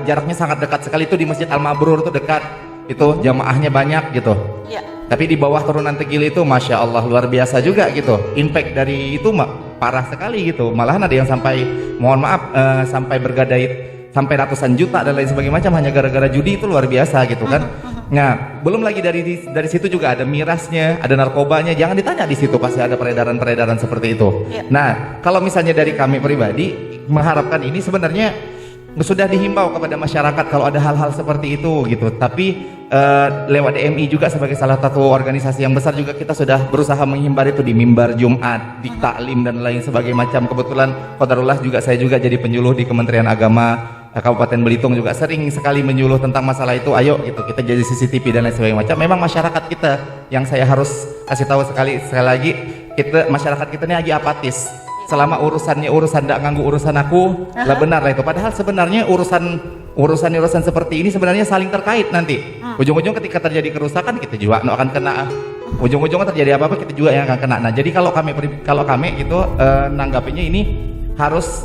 jaraknya sangat dekat sekali, itu di Masjid Al-Mabrur tuh dekat. Itu jamaahnya banyak gitu. Ya. Tapi di bawah turunan Tegil itu Masya Allah luar biasa juga gitu. Impact dari itu parah sekali gitu. Malahan ada yang sampai, mohon maaf, sampai bergadai sampai ratusan juta dan lain sebagainya macam hanya gara-gara judi, itu luar biasa gitu kan. Nah, belum lagi dari situ juga ada mirasnya, ada narkobanya. Jangan ditanya, di situ pasti ada peredaran-peredaran seperti itu. Ya. Nah, kalau misalnya dari kami pribadi mengharapkan ini sebenarnya sudah dihimbau kepada masyarakat kalau ada hal-hal seperti itu gitu. Tapi lewat DMI juga sebagai salah satu organisasi yang besar juga kita sudah berusaha menghimbau itu di mimbar Jumat, di taklim dan lain sebagainya macam. Kebetulan qadarullah juga saya juga jadi penyuluh di Kementerian Agama Kabupaten Belitung, juga sering sekali menyuluh tentang masalah itu. Ayo gitu kita jadi CCTV dan lain sebagainya macam. Memang masyarakat kita yang saya harus kasih tahu sekali lagi, masyarakat kita ini lagi apatis. Selama urusan tidak nganggu urusan aku, lah benar lah itu. Padahal sebenarnya urusan seperti ini sebenarnya saling terkait nanti. Ujung-ujung ketika terjadi kerusakan kita juga akan kena. Ujung-ujungnya terjadi apa-apa kita juga yang akan kena. Nah, jadi kalau kami gitu nanggapinya ini harus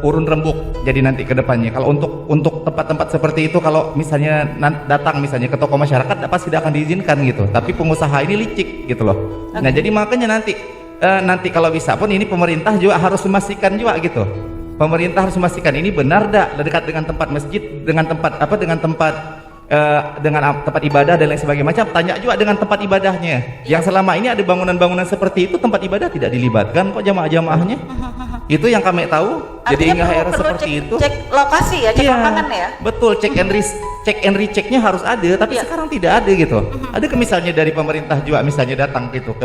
urun rembuk. Jadi nanti ke depannya kalau untuk tempat-tempat seperti itu, kalau misalnya datang misalnya ke toko masyarakat pasti tidak akan diizinkan gitu. Tapi pengusaha ini licik gitu loh. Nah, jadi makanya nanti kalau bisa pun ini pemerintah juga harus memastikan juga gitu. Pemerintah harus memastikan ini benar dak dekat dengan tempat masjid, dengan tempat dengan tempat ibadah dan lain sebagainya macam, tanya juga dengan tempat ibadahnya. Yang selama ini ada bangunan-bangunan seperti itu, tempat ibadah tidak dilibatkan kok jamaah-jamaahnya. Itu yang kami tahu. Jadi
Artinya
nggak era
perlu
seperti itu.
cek lokasi ya, cek lapangan ya.
Betul, check and rechecknya harus ada, tapi
Iya.
sekarang tidak ada gitu. Ada misalnya dari pemerintah juga misalnya datang gitu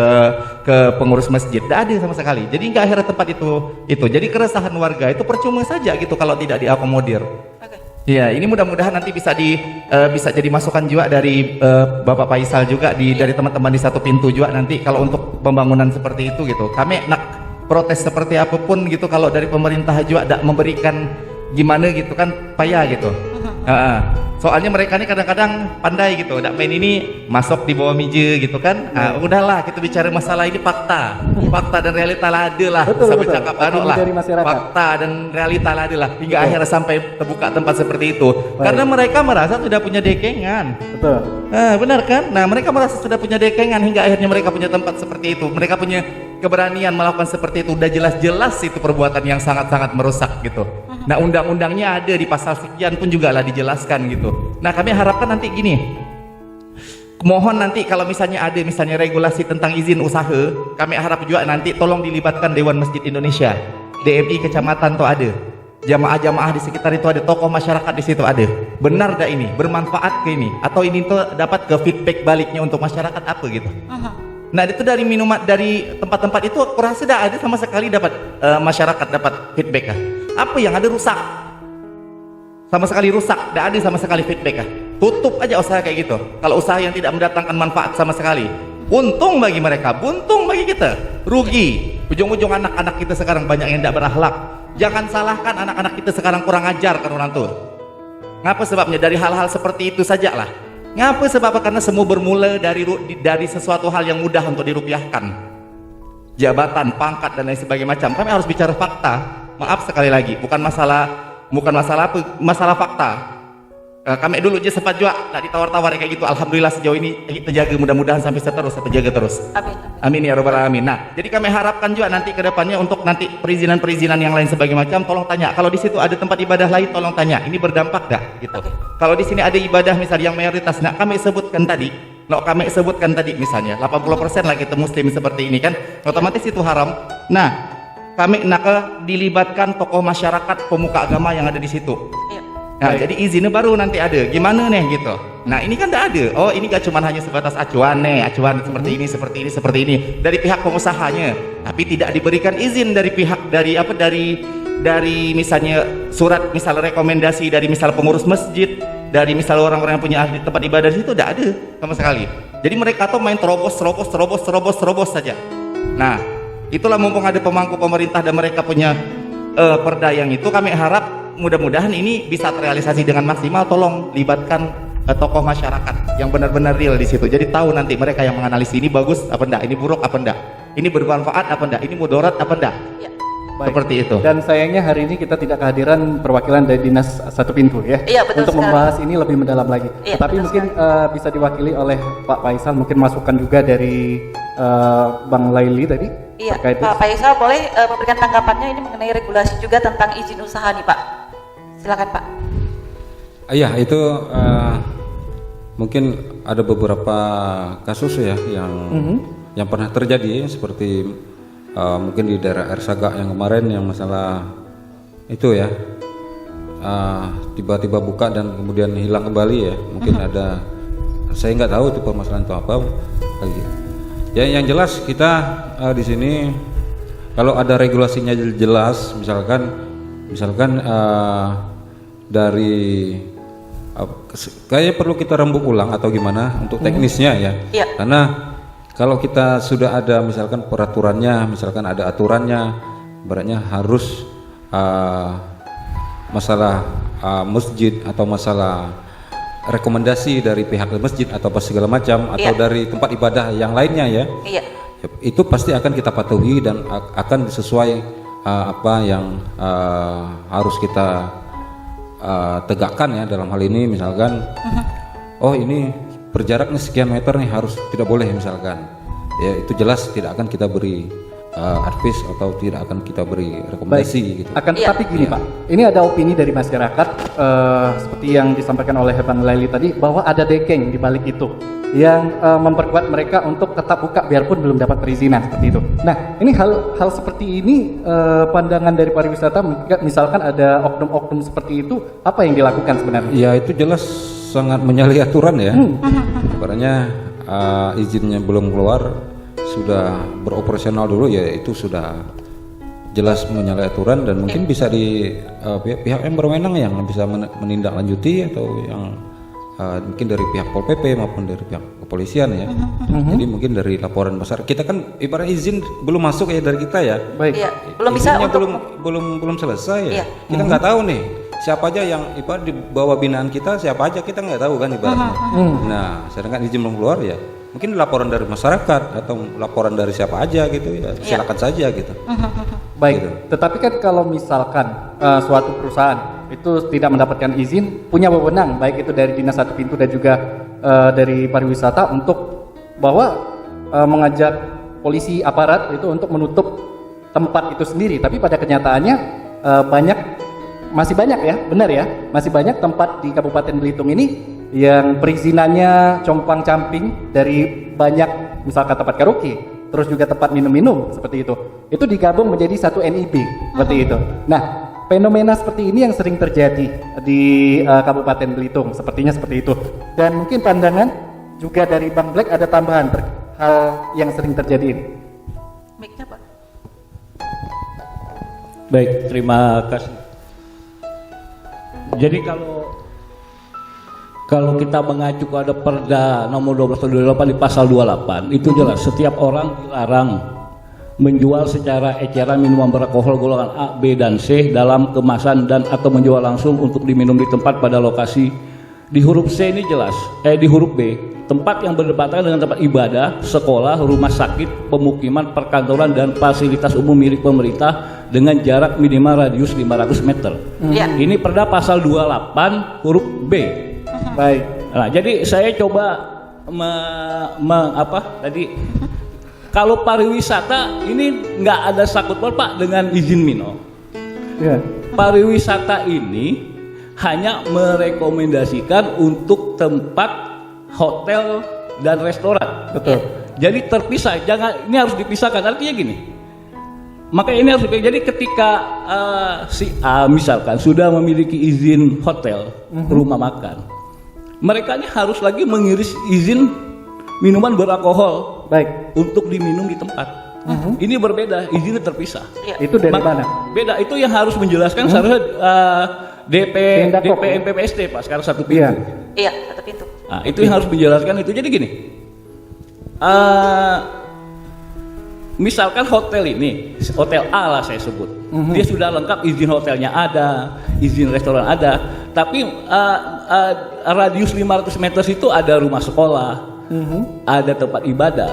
ke pengurus masjid, tidak ada sama sekali. Jadi nggak akhirnya tempat itu. Jadi keresahan warga itu percuma saja gitu kalau tidak diakomodir.
Oke.
Ya, ini mudah-mudahan nanti bisa jadi masukan juga dari Bapak Faisal juga dari teman-teman di Satu Pintu juga nanti kalau untuk pembangunan seperti itu gitu. Kami nak protes seperti apapun gitu kalau dari pemerintah juga tidak memberikan gimana gitu kan payah gitu. Soalnya mereka ini kadang-kadang pandai gitu, tidak main ini masuk di bawah meja gitu kan. Udahlah kita bicara masalah ini fakta dan realita lah ada lah.
Betul,
Sampai
betul.
cakap
Opini
lah.
dari masyarakat.
Fakta dan realita lah ada lah hingga akhirnya sampai terbuka tempat seperti itu. Karena mereka merasa sudah punya dekengan.
Betul.
Benar kan? Nah, mereka merasa sudah punya dekengan hingga akhirnya mereka punya tempat seperti itu. Mereka punya keberanian melakukan seperti itu. Udah jelas-jelas itu perbuatan yang sangat-sangat merusak gitu. Nah, undang-undangnya ada di pasal sekian pun juga lah dijelaskan gitu. Nah, kami harapkan nanti gini. Mohon nanti kalau misalnya ada misalnya regulasi tentang izin usaha, kami harap juga nanti tolong dilibatkan Dewan Masjid Indonesia, DMI kecamatan tuh ada. Jamaah-jamaah di sekitar itu ada, tokoh masyarakat di situ ada. Benar dah ini, bermanfaat ke ini atau ini tuh dapat ke feedback baliknya untuk masyarakat apa gitu. Nah, itu dari minuman dari tempat-tempat itu aku rasa dah ada sama sekali dapat masyarakat dapat feedback kah? Apa yang ada rusak? Sama sekali rusak, tidak ada sama sekali feedback kah? Tutup aja usaha kayak gitu. Kalau usaha yang tidak mendatangkan manfaat sama sekali, untung bagi mereka, buntung bagi kita, rugi. Ujung-ujung anak-anak kita sekarang banyak yang tidak berakhlak. Jangan salahkan anak-anak kita sekarang kurang ajar kan orang tua. Ngapa sebabnya? Dari hal-hal seperti itu saja lah. Ngapa sebabnya? Karena semua bermula dari sesuatu hal yang mudah untuk dirupiahkan. Jabatan, pangkat dan lain sebagainya macam. Kami harus bicara fakta. Maaf sekali lagi, bukan masalah fakta. Kami dulu aja sempat juga tak ditawar-tawar kayak gitu. Alhamdulillah sejauh ini terjaga, mudah-mudahan sampai seterusnya terjaga terus.
Amin.
Amin ya robbal alamin. Nah, jadi kami harapkan juga nanti ke depannya untuk nanti perizinan-perizinan yang lain sebagai macam, tolong tanya. Kalau di situ ada tempat ibadah lain, tolong tanya. Ini berdampak dah gitu. Kalau di sini ada ibadah misalnya yang mayoritas, nah kami sebutkan tadi, misalnya 80% lah kita muslim seperti ini kan, otomatis itu haram. Nah, kami nak dilibatkan tokoh masyarakat, pemuka agama yang ada di situ.
Iya.
Nah, jadi izinnya baru nanti ada. Gimana nih gitu. Nah, ini kan tidak ada. Oh, ini gak cuma hanya sebatas acuan seperti ini dari pihak pengusahanya, tapi tidak diberikan izin dari pihak dari misalnya surat misal rekomendasi dari misal pengurus masjid, dari misal orang-orang yang punya ahli tempat ibadah di situ tidak ada sama sekali. Jadi mereka tuh main terobos saja. Nah, itulah mumpung ada pemangku pemerintah dan mereka punya perda yang itu, kami harap mudah-mudahan ini bisa terrealisasi dengan maksimal. Tolong libatkan tokoh masyarakat yang benar-benar real di situ. Jadi tahu nanti mereka yang menganalisis ini bagus apa enggak, ini buruk apa enggak, ini bermanfaat apa enggak, ini mudarat apa enggak.
Ya.
Baik.
Seperti itu.
Dan sayangnya hari ini kita tidak kehadiran perwakilan dari Dinas Satu Pintu ya.
Iya, betul
untuk
sekali.
membahas ini lebih mendalam lagi.
Iya,
Tapi
betul
mungkin bisa diwakili oleh Pak Faisal, mungkin masukan juga dari Bang Laili tadi.
Iya,
terkait
Pak Faisal boleh memberikan tanggapannya ini mengenai regulasi juga tentang izin usaha nih Pak. Silakan Pak.
Iya, itu mungkin ada beberapa kasus ya yang pernah terjadi seperti mungkin di daerah Ersaga yang kemarin yang masalah itu ya, tiba-tiba buka dan kemudian hilang kembali ya. Mungkin ada, saya nggak tahu itu permasalahan itu apa lagi. Ya, yang jelas kita di sini kalau ada regulasinya jelas, misalkan dari kayaknya perlu kita rembuk ulang atau gimana untuk teknisnya ya.
Iya.
Karena kalau kita sudah ada misalkan peraturannya, misalkan ada aturannya, ibaratnya harus masalah masjid atau masalah rekomendasi dari pihak masjid atau apa segala macam atau dari tempat ibadah yang lainnya ya.
Iya.
Itu pasti akan kita patuhi dan akan sesuai apa yang harus kita tegakkan ya. Dalam hal ini misalkan oh ini berjaraknya sekian meter nih, harus tidak boleh misalkan ya, itu jelas tidak akan kita beri advice atau tidak akan kita beri rekomendasi gitu.
Akan tetapi gini Pak, ini ada opini dari masyarakat seperti yang disampaikan oleh Bang Laili tadi bahwa ada dekeng di balik itu yang memperkuat mereka untuk tetap buka biarpun belum dapat perizinan seperti itu. Nah, ini hal seperti ini pandangan dari pariwisata, misalkan ada oknum-oknum seperti itu, apa yang dilakukan sebenarnya?
Ya itu jelas sangat menyalahi aturan ya. Ibaratnya izinnya belum keluar sudah beroperasional dulu, ya itu sudah jelas menyalahi aturan dan mungkin bisa di pihak yang berwenang yang bisa menindaklanjuti atau yang mungkin dari pihak Pol PP maupun dari pihak kepolisian ya. Jadi mungkin dari laporan besar kita kan ibarat izin belum masuk ya dari kita ya.
Baik.
Iya, belum bisa
Izinnya
untuk
belum selesai ya.
Iya.
Kita nggak tahu nih siapa aja yang ibarat di bawah binaan kita, siapa aja kita nggak tahu kan ibaratnya. Nah, sedangkan izin belum keluar ya. Mungkin laporan dari masyarakat atau laporan dari siapa aja gitu ya, silakan saja gitu.
Baik,
Gitu.
tetapi kan kalau misalkan suatu perusahaan itu tidak mendapatkan izin, punya wewenang baik itu dari Dinas Satu Pintu dan juga dari pariwisata untuk bahwa mengajak polisi aparat itu untuk menutup tempat itu sendiri. Tapi pada kenyataannya masih banyak ya, benar ya, masih banyak tempat di Kabupaten Belitung ini yang perizinannya compang-camping dari banyak misalkan tempat karaoke, terus juga tempat minum-minum seperti itu digabung menjadi satu NIB seperti itu. Nah, fenomena seperti ini yang sering terjadi di Kabupaten Belitung, sepertinya seperti itu. Dan mungkin pandangan juga dari Bang Black ada tambahan hal yang sering terjadi ini.
mic-nya, Pak.
Baik, terima kasih. Jadi kalau kita mengacu pada Perda nomor 12 tahun 2008 di pasal 28 itu jelas setiap orang dilarang menjual secara eceran minuman beralkohol golongan A, B, dan C dalam kemasan dan atau menjual langsung untuk diminum di tempat pada lokasi. Di huruf C ini jelas, di huruf B, tempat yang berdekatan dengan tempat ibadah, sekolah, rumah sakit, pemukiman, perkantoran, dan fasilitas umum milik pemerintah dengan jarak minimal radius 500 meter.
Iya.
Ini Perda pasal 28 huruf B.
Baik.
Nah, jadi saya coba kalau pariwisata ini nggak ada sakut paut Pak dengan izin mino.
Ya.
Pariwisata ini hanya merekomendasikan untuk tempat hotel dan restoran.
Betul.
Jadi terpisah, ini harus dipisahkan. Artinya gini, makanya ini harus dipisahkan. Jadi ketika si A misalkan sudah memiliki izin hotel, rumah makan, mereka ini harus lagi mengiris izin minuman beralkohol
Baik.
untuk diminum di tempat. Ini berbeda, izinnya terpisah.
Iya.
Itu dari mana?
Beda, itu yang harus menjelaskan seharusnya DP MPPST Pak, sekarang satu pintu.
Iya.
Iya, satu pintu.
Nah, itu yang harus menjelaskan itu. Jadi gini, misalkan hotel ini, hotel A lah saya sebut, dia sudah lengkap izin hotelnya ada, izin restoran ada, tapi radius 500 meter itu ada rumah sekolah, ada tempat ibadah.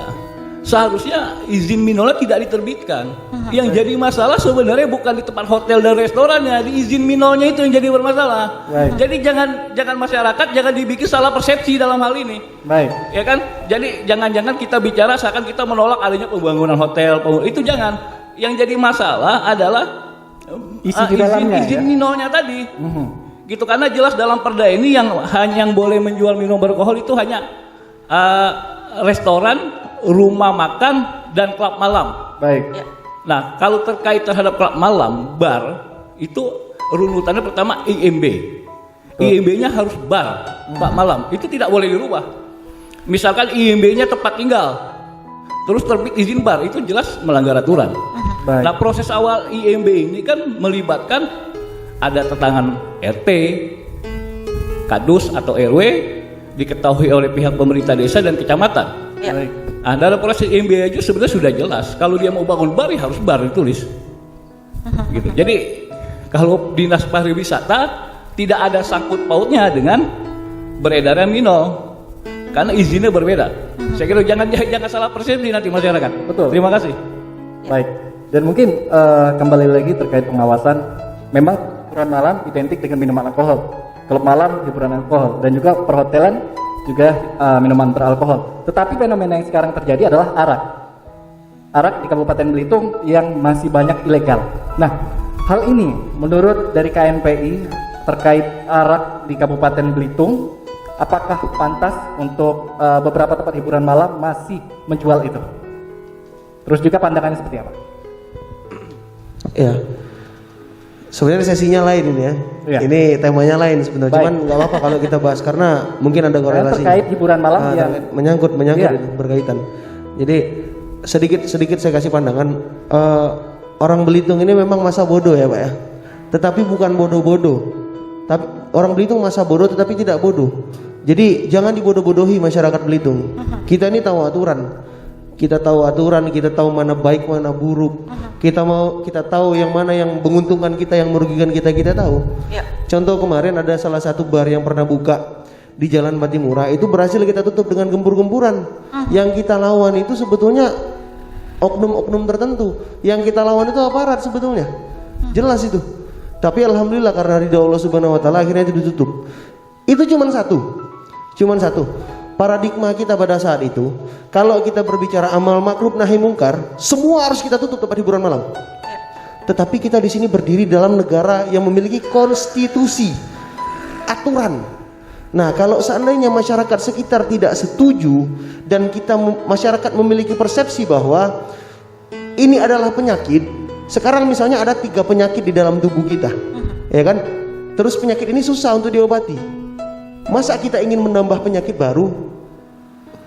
Seharusnya izin minonya tidak diterbitkan. Yang jadi masalah sebenarnya bukan di tempat hotel dan restorannya, di izin minonya itu yang jadi bermasalah.
Baik.
Jadi jangan masyarakat jangan dibikin salah persepsi dalam hal ini.
Baik.
Ya kan? Jadi jangan kita bicara seakan kita menolak adanya pembangunan hotel, itu jangan. Yang jadi masalah adalah
Isi di dalamnya,
izin
ya?
minonya tadi. Gitu, karena jelas dalam Perda ini yang boleh menjual minum beralkohol itu hanya restoran, rumah makan, dan klub malam.
Baik.
Iya.
Nah, kalau terkait terhadap klub malam, bar, itu runutannya pertama IMB. IMB-nya harus bar, klub malam. Itu tidak boleh dirubah. Misalkan IMB-nya tempat tinggal, terus terbit izin bar, itu jelas melanggar aturan.
Baik.
Nah, proses awal IMB ini kan melibatkan ada tantangan RT, Kadus atau RW, diketahui oleh pihak pemerintah desa dan kecamatan.
Iya.
Baik.
Nah, dalam proses IMB aja sebenarnya sudah jelas. Kalau dia mau bangun bar, ya harus bar ditulis. Gitu. Jadi kalau dinas pariwisata tidak ada sangkut pautnya dengan beredarnya mino, karena izinnya berbeda. Saya kira jangan salah persepsi nanti masyarakat.
Betul.
Terima kasih.
Baik. Dan mungkin kembali lagi terkait pengawasan, memang hiburan malam identik dengan minuman alkohol. Klub malam hiburan alkohol dan juga perhotelan juga minuman beralkohol. Tetapi fenomena yang sekarang terjadi adalah arak. arak di Kabupaten Belitung yang masih banyak ilegal. Nah, hal ini menurut dari KNPI terkait arak di Kabupaten Belitung, apakah pantas untuk beberapa tempat hiburan malam masih menjual itu? Terus juga pandangannya seperti apa?
Ya, sebenarnya sesinya lain ini ya.
Iya.
Ini temanya lain sebenarnya.
Baik.
Cuman nggak apa-apa kalau kita bahas karena mungkin ada korelasi.
Terkait hiburan malam yang
menyangkut
Iya.
itu, berkaitan. Jadi sedikit saya kasih pandangan. Orang Belitung ini memang masa bodoh ya Pak ya. Tetapi bukan bodoh-bodoh. Tapi orang Belitung masa bodoh tetapi tidak bodoh. Jadi jangan dibodoh-bodohi masyarakat Belitung. Kita ini tahu aturan. Kita tahu aturan, kita tahu mana baik, mana buruk. Kita tahu yang mana yang menguntungkan kita, yang merugikan kita tahu.
Ya.
Contoh kemarin ada salah satu bar yang pernah buka di Jalan Batimura, itu berhasil kita tutup dengan gembur-gemburan. Yang kita lawan itu sebetulnya oknum-oknum tertentu. Yang kita lawan itu aparat sebetulnya. Jelas itu. Tapi alhamdulillah karena ridha Allah Subhanahu wa taala akhirnya itu ditutup. Itu cuman satu. Paradigma kita pada saat itu, kalau kita berbicara amal makruf nahi mungkar, semua harus kita tutup tempat hiburan malam. Tetapi kita di sini berdiri dalam negara yang memiliki konstitusi, aturan. Nah, kalau seandainya masyarakat sekitar tidak setuju dan masyarakat memiliki persepsi bahwa ini adalah penyakit, sekarang misalnya ada 3 penyakit di dalam tubuh kita, ya kan? Terus penyakit ini susah untuk diobati. Masa kita ingin menambah penyakit baru?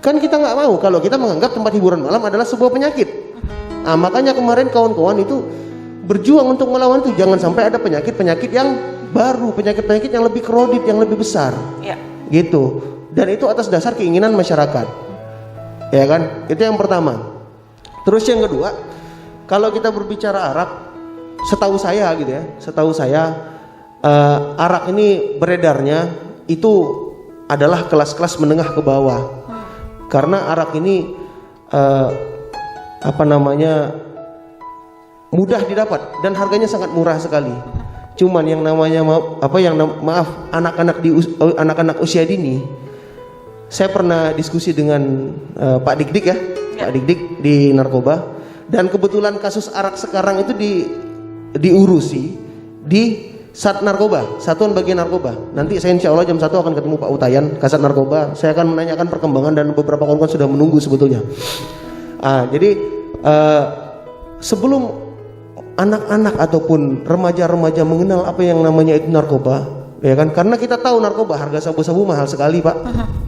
Kan kita nggak mau kalau kita menganggap tempat hiburan malam adalah sebuah penyakit. Nah, makanya kemarin kawan-kawan itu berjuang untuk melawan itu. Jangan sampai ada penyakit-penyakit yang baru, penyakit-penyakit yang lebih krodit, yang lebih besar.
Ya.
Gitu. Dan itu atas dasar keinginan masyarakat. Ya kan? Itu yang pertama. Terus yang kedua, kalau kita berbicara arak, setahu saya gitu ya, arak ini beredarnya itu adalah kelas-kelas menengah ke bawah. Karena arak ini mudah didapat dan harganya sangat murah sekali. Cuman yang namanya anak-anak usia dini, saya pernah diskusi dengan Pak Dik-Dik ya, Pak Dik-Dik di narkoba, dan kebetulan kasus arak sekarang itu diurusi di Sat Narkoba, Satuan Bagian Narkoba. Nanti saya insya Allah jam 1 akan ketemu Pak Utayan, Kasat Narkoba. Saya akan menanyakan perkembangan dan beberapa kawan-kawan sudah menunggu sebetulnya. Jadi sebelum anak-anak ataupun remaja-remaja mengenal apa yang namanya itu narkoba, ya kan? Karena kita tahu narkoba harga sabu-sabu mahal sekali Pak,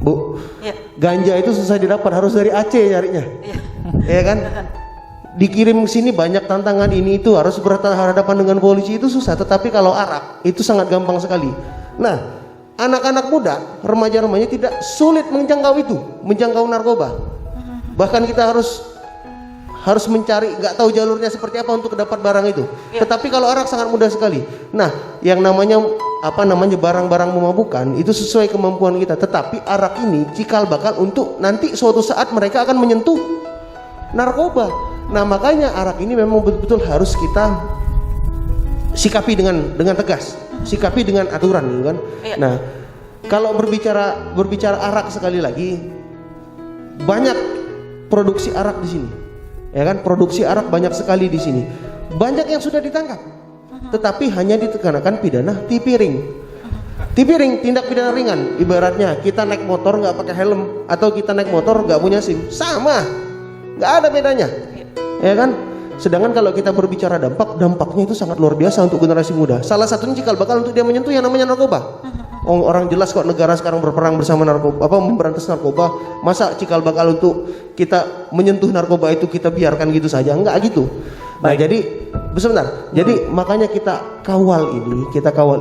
Bu.
Ya.
Ganja itu susah didapat, harus dari Aceh nyarinya, ya kan? Dikirim sini banyak tantangan ini itu, harus berhadapan dengan polisi itu susah. Tetapi kalau arak itu sangat gampang sekali. Nah, anak-anak muda, remaja-remaja tidak sulit menjangkau narkoba. Bahkan kita harus mencari, nggak tahu jalurnya seperti apa untuk dapat barang itu. Tetapi kalau arak sangat mudah sekali. Nah, yang namanya barang-barang memabukan itu sesuai kemampuan kita. Tetapi arak ini cikal bakal untuk nanti suatu saat mereka akan menyentuh narkoba. Nah, makanya arak ini memang betul-betul harus kita sikapi dengan tegas, sikapi dengan aturan, gitu kan?
Iya.
Nah, kalau berbicara arak sekali lagi, banyak produksi arak di sini, ya kan? Produksi arak banyak sekali di sini, banyak yang sudah ditangkap, tetapi hanya dikenakan pidana tipiring. Tipiring, tindak pidana ringan. Ibaratnya kita naik motor nggak pakai helm atau kita naik motor nggak punya SIM, sama, nggak ada bedanya. Ya kan? Sedangkan kalau kita berbicara dampaknya itu sangat luar biasa untuk generasi muda. Salah satunya cikal bakal untuk dia menyentuh yang namanya narkoba. Orang jelas kok negara sekarang berperang bersama narkoba, memberantas narkoba. Masa cikal bakal untuk kita menyentuh narkoba itu kita biarkan gitu saja? Enggak gitu. Nah, jadi sebentar. Jadi makanya kita kawal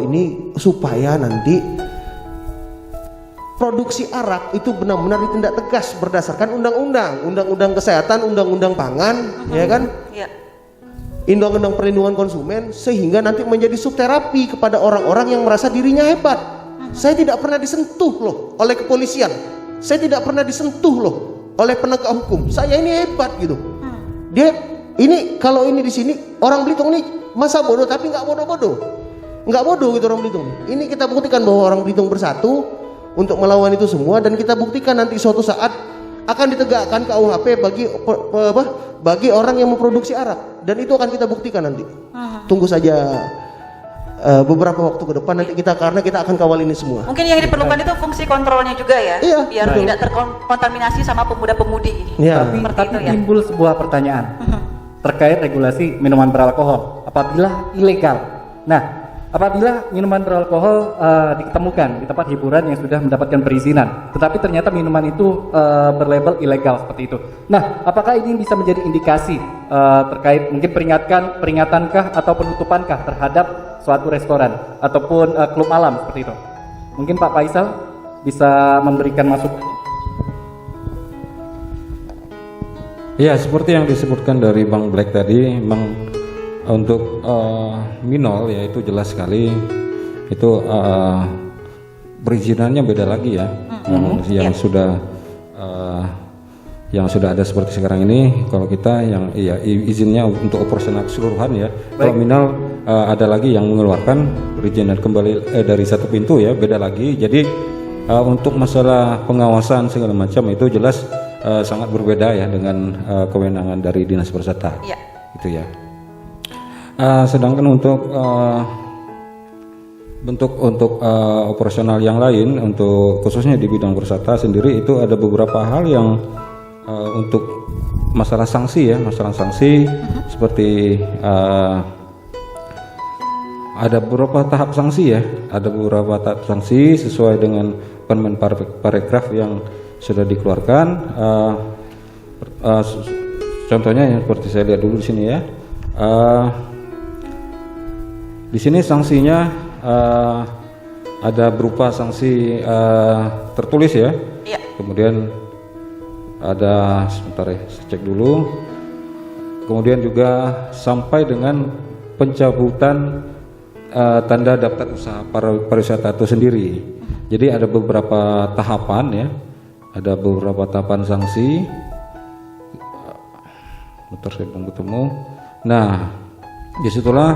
ini supaya nanti produksi arak itu benar-benar ditindak tegas berdasarkan undang-undang kesehatan, undang-undang pangan, ya kan?
Ya.
Undang-undang perlindungan konsumen, sehingga nanti menjadi subterapi kepada orang-orang yang merasa dirinya hebat. Saya tidak pernah disentuh loh oleh kepolisian. Saya tidak pernah disentuh loh oleh penegak hukum. Saya ini hebat gitu. Dia ini kalau ini di sini orang Belitung ini masa bodoh tapi nggak bodoh-bodoh. Nggak bodoh gitu orang Belitung. Ini kita buktikan bahwa orang Belitung bersatu untuk melawan itu semua, dan kita buktikan nanti suatu saat akan ditegakkan KUHP bagi orang yang memproduksi arak, dan itu akan kita buktikan nanti. Tunggu saja beberapa waktu ke depan nanti karena kita akan kawal ini semua.
Mungkin yang diperlukan itu fungsi kontrolnya juga ya,
Iya,
biar
betul.
tidak terkontaminasi sama pemuda-pemudi ini.
Ya.
Seperti itu ya.
Timbul sebuah pertanyaan terkait regulasi minuman beralkohol apabila ilegal. Nah, apabila minuman beralkohol ditemukan di tempat hiburan yang sudah mendapatkan perizinan, tetapi ternyata minuman itu berlabel ilegal seperti itu. Nah, apakah ini bisa menjadi indikasi terkait mungkin peringatankah atau penutupankah terhadap suatu restoran ataupun klub malam seperti itu? Mungkin Pak Faisal bisa memberikan masukan.
Ya, seperti yang disebutkan dari Bang Black tadi, memang untuk minol ya itu jelas sekali itu perizinannya beda lagi ya. Yang sudah ada seperti sekarang ini, kalau kita yang izinnya untuk operasional keseluruhan ya. Kalau minol ada lagi yang mengeluarkan perizinan kembali dari satu pintu ya, beda lagi. Jadi untuk masalah pengawasan segala macam itu jelas sangat berbeda ya dengan kewenangan dari Dinas Pariwisata.
Iya.
Itu ya. Sedangkan untuk bentuk operasional yang lain, untuk khususnya di bidang pariwisata sendiri itu ada beberapa hal yang untuk masalah sanksi ya, seperti ada beberapa tahap sanksi ya, sesuai dengan Permen Parekraf yang sudah dikeluarkan. Contohnya yang seperti saya lihat dulu di sini ya. Di sini sanksinya ada berupa sanksi tertulis ya.
Iya.
Kemudian ada sebentar ya, saya cek dulu. Kemudian juga sampai dengan pencabutan tanda daftar usaha pariwisata itu sendiri. Jadi ada beberapa tahapan ya. Ada beberapa tahapan sanksi. Bentar saya belum ketemu. Nah, disitulah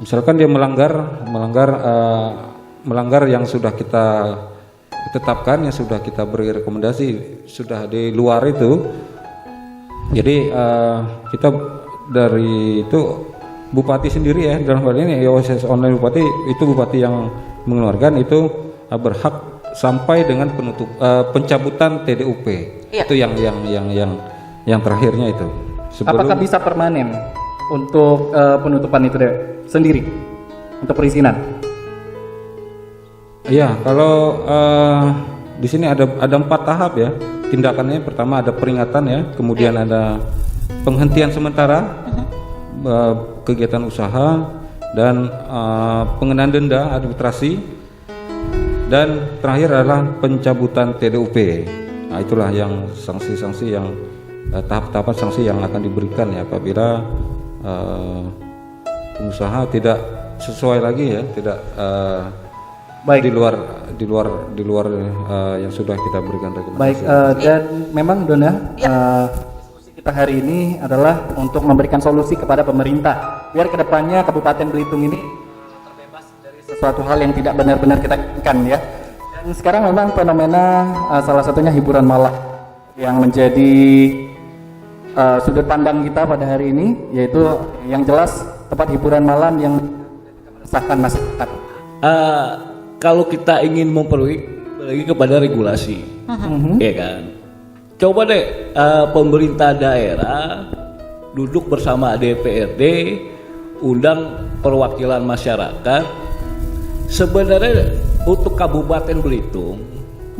misalkan dia melanggar yang sudah kita tetapkan, yang sudah kita beri rekomendasi, sudah di luar itu. Jadi kita dari itu Bupati sendiri ya, dalam hal ini OSS online Bupati, itu Bupati yang mengeluarkan itu berhak sampai dengan pencabutan TDUP.
Iya.
Itu yang terakhirnya itu.
Apakah bisa permanen untuk penutupan itu sendiri untuk perizinan?
Iya, kalau di sini ada 4 tahap ya tindakannya. Pertama ada peringatan ya, kemudian ada penghentian sementara kegiatan usaha, dan pengenaan denda administrasi, dan terakhir adalah pencabutan TDUP. Nah, itulah yang sanksi-sanksi yang tahap-tahapan sanksi yang akan diberikan ya apabila pengusaha tidak sesuai lagi ya, tidak
Baik.
di luar yang sudah kita berikan rekomendasi.
Baik, dan memang Dona, diskusi kita hari ini adalah untuk memberikan solusi kepada pemerintah biar kedepannya Kabupaten Belitung ini terbebas dari sesuatu hal yang tidak benar-benar kita inginkan ya. Dan sekarang memang fenomena salah satunya hiburan malam yang menjadi sudut pandang kita pada hari ini, yaitu yang jelas tempat hiburan malam yang meresahkan masyarakat.
Kalau kita ingin memperbaiki kepada regulasi, ya kan. Coba deh pemerintah daerah duduk bersama DPRD, undang perwakilan masyarakat. Sebenarnya untuk Kabupaten Belitung,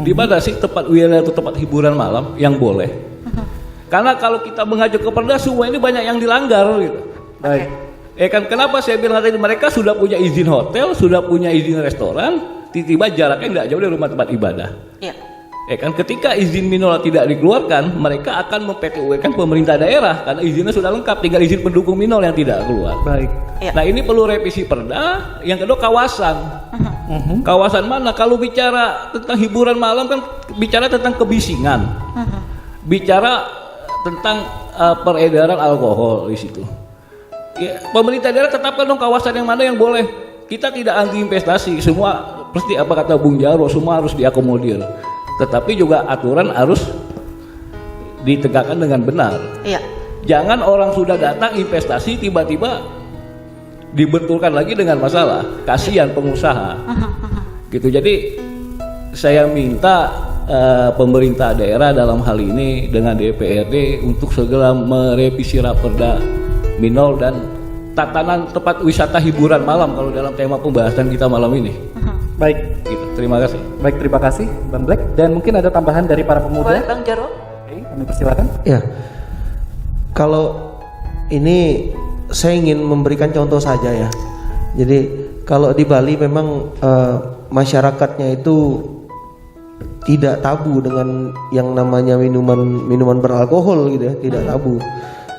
di mana sih tempat wilayah atau tempat hiburan malam yang boleh? Karena kalau kita mengacu ke Perda, semua ini banyak yang dilanggar gitu.
Baik.
Kan kenapa saya bilang tadi mereka sudah punya izin hotel, sudah punya izin restoran, tiba-tiba jaraknya tidak jauh dari rumah tempat ibadah.
Iya.
Kan ketika izin minol tidak dikeluarkan, mereka akan mem-PTU-kan pemerintah daerah karena izinnya sudah lengkap, tinggal izin pendukung minol yang tidak keluar.
Baik.
Iya.
Nah, ini perlu revisi Perda. Yang kedua, kawasan. Kawasan mana? Kalau bicara tentang hiburan malam kan bicara tentang kebisingan. Bicara tentang peredaran alkohol di situ. Ya, pemerintah daerah tetapkan dong kawasan yang mana yang boleh. Kita tidak anti investasi, semua pasti apa kata Bung Jarwo, semua harus diakomodir. tetapi juga aturan harus ditegakkan dengan benar.
Iya.
Jangan orang sudah datang investasi tiba-tiba dibetulkan lagi dengan masalah. Kasihan pengusaha. Gitu. Jadi saya minta pemerintah daerah dalam hal ini dengan DPRD untuk segera merevisi Raperda Minol dan tatanan tempat wisata hiburan malam kalau dalam tema pembahasan kita malam ini.
Baik,
Gitu. Terima kasih.
baik, terima kasih Bang Black. Dan mungkin ada tambahan dari para pemuda.
Boleh Bang Jarwo?
Oke, kami persilakan.
Ya, kalau ini saya ingin memberikan contoh saja ya. Jadi kalau di Bali memang masyarakatnya itu tidak tabu dengan yang namanya minuman beralkohol gitu ya, tidak tabu.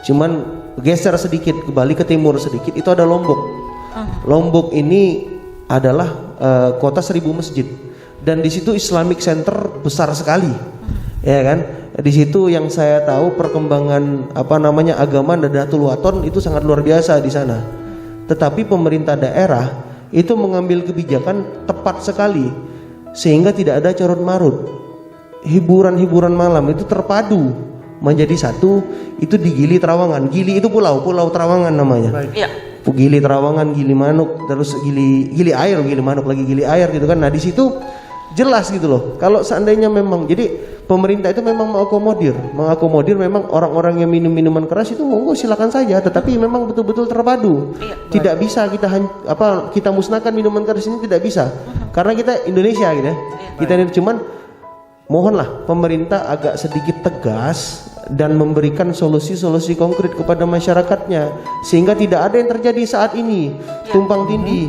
Cuman geser sedikit ke Bali, ke timur sedikit, itu ada Lombok. Lombok ini adalah kota 1000 masjid dan di situ Islamic Center besar sekali, ya kan? Di situ yang saya tahu perkembangan agama Nadatul Wathon itu sangat luar biasa di sana. Tetapi pemerintah daerah itu mengambil kebijakan tepat sekali sehingga tidak ada carut marut. Hiburan-hiburan malam itu terpadu menjadi satu, itu di Gili Trawangan. Gili itu pulau Trawangan namanya.
Iya.
Gili Trawangan, Gili Manuk, terus Gili Air, Gili Manuk lagi Gili Air gitu kan. Nah di situ jelas gitu loh. Kalau seandainya memang, jadi pemerintah itu memang mengakomodir memang orang-orang yang minum minuman keras itu monggo silakan saja. Tetapi memang betul-betul terpadu. Tidak bisa kita musnahkan minuman keras ini, tidak bisa. Karena kita Indonesia gitu ya. Kita ini cuman mohonlah pemerintah agak sedikit tegas dan memberikan solusi-solusi konkret kepada masyarakatnya sehingga tidak ada yang terjadi saat ini tumpang tindih.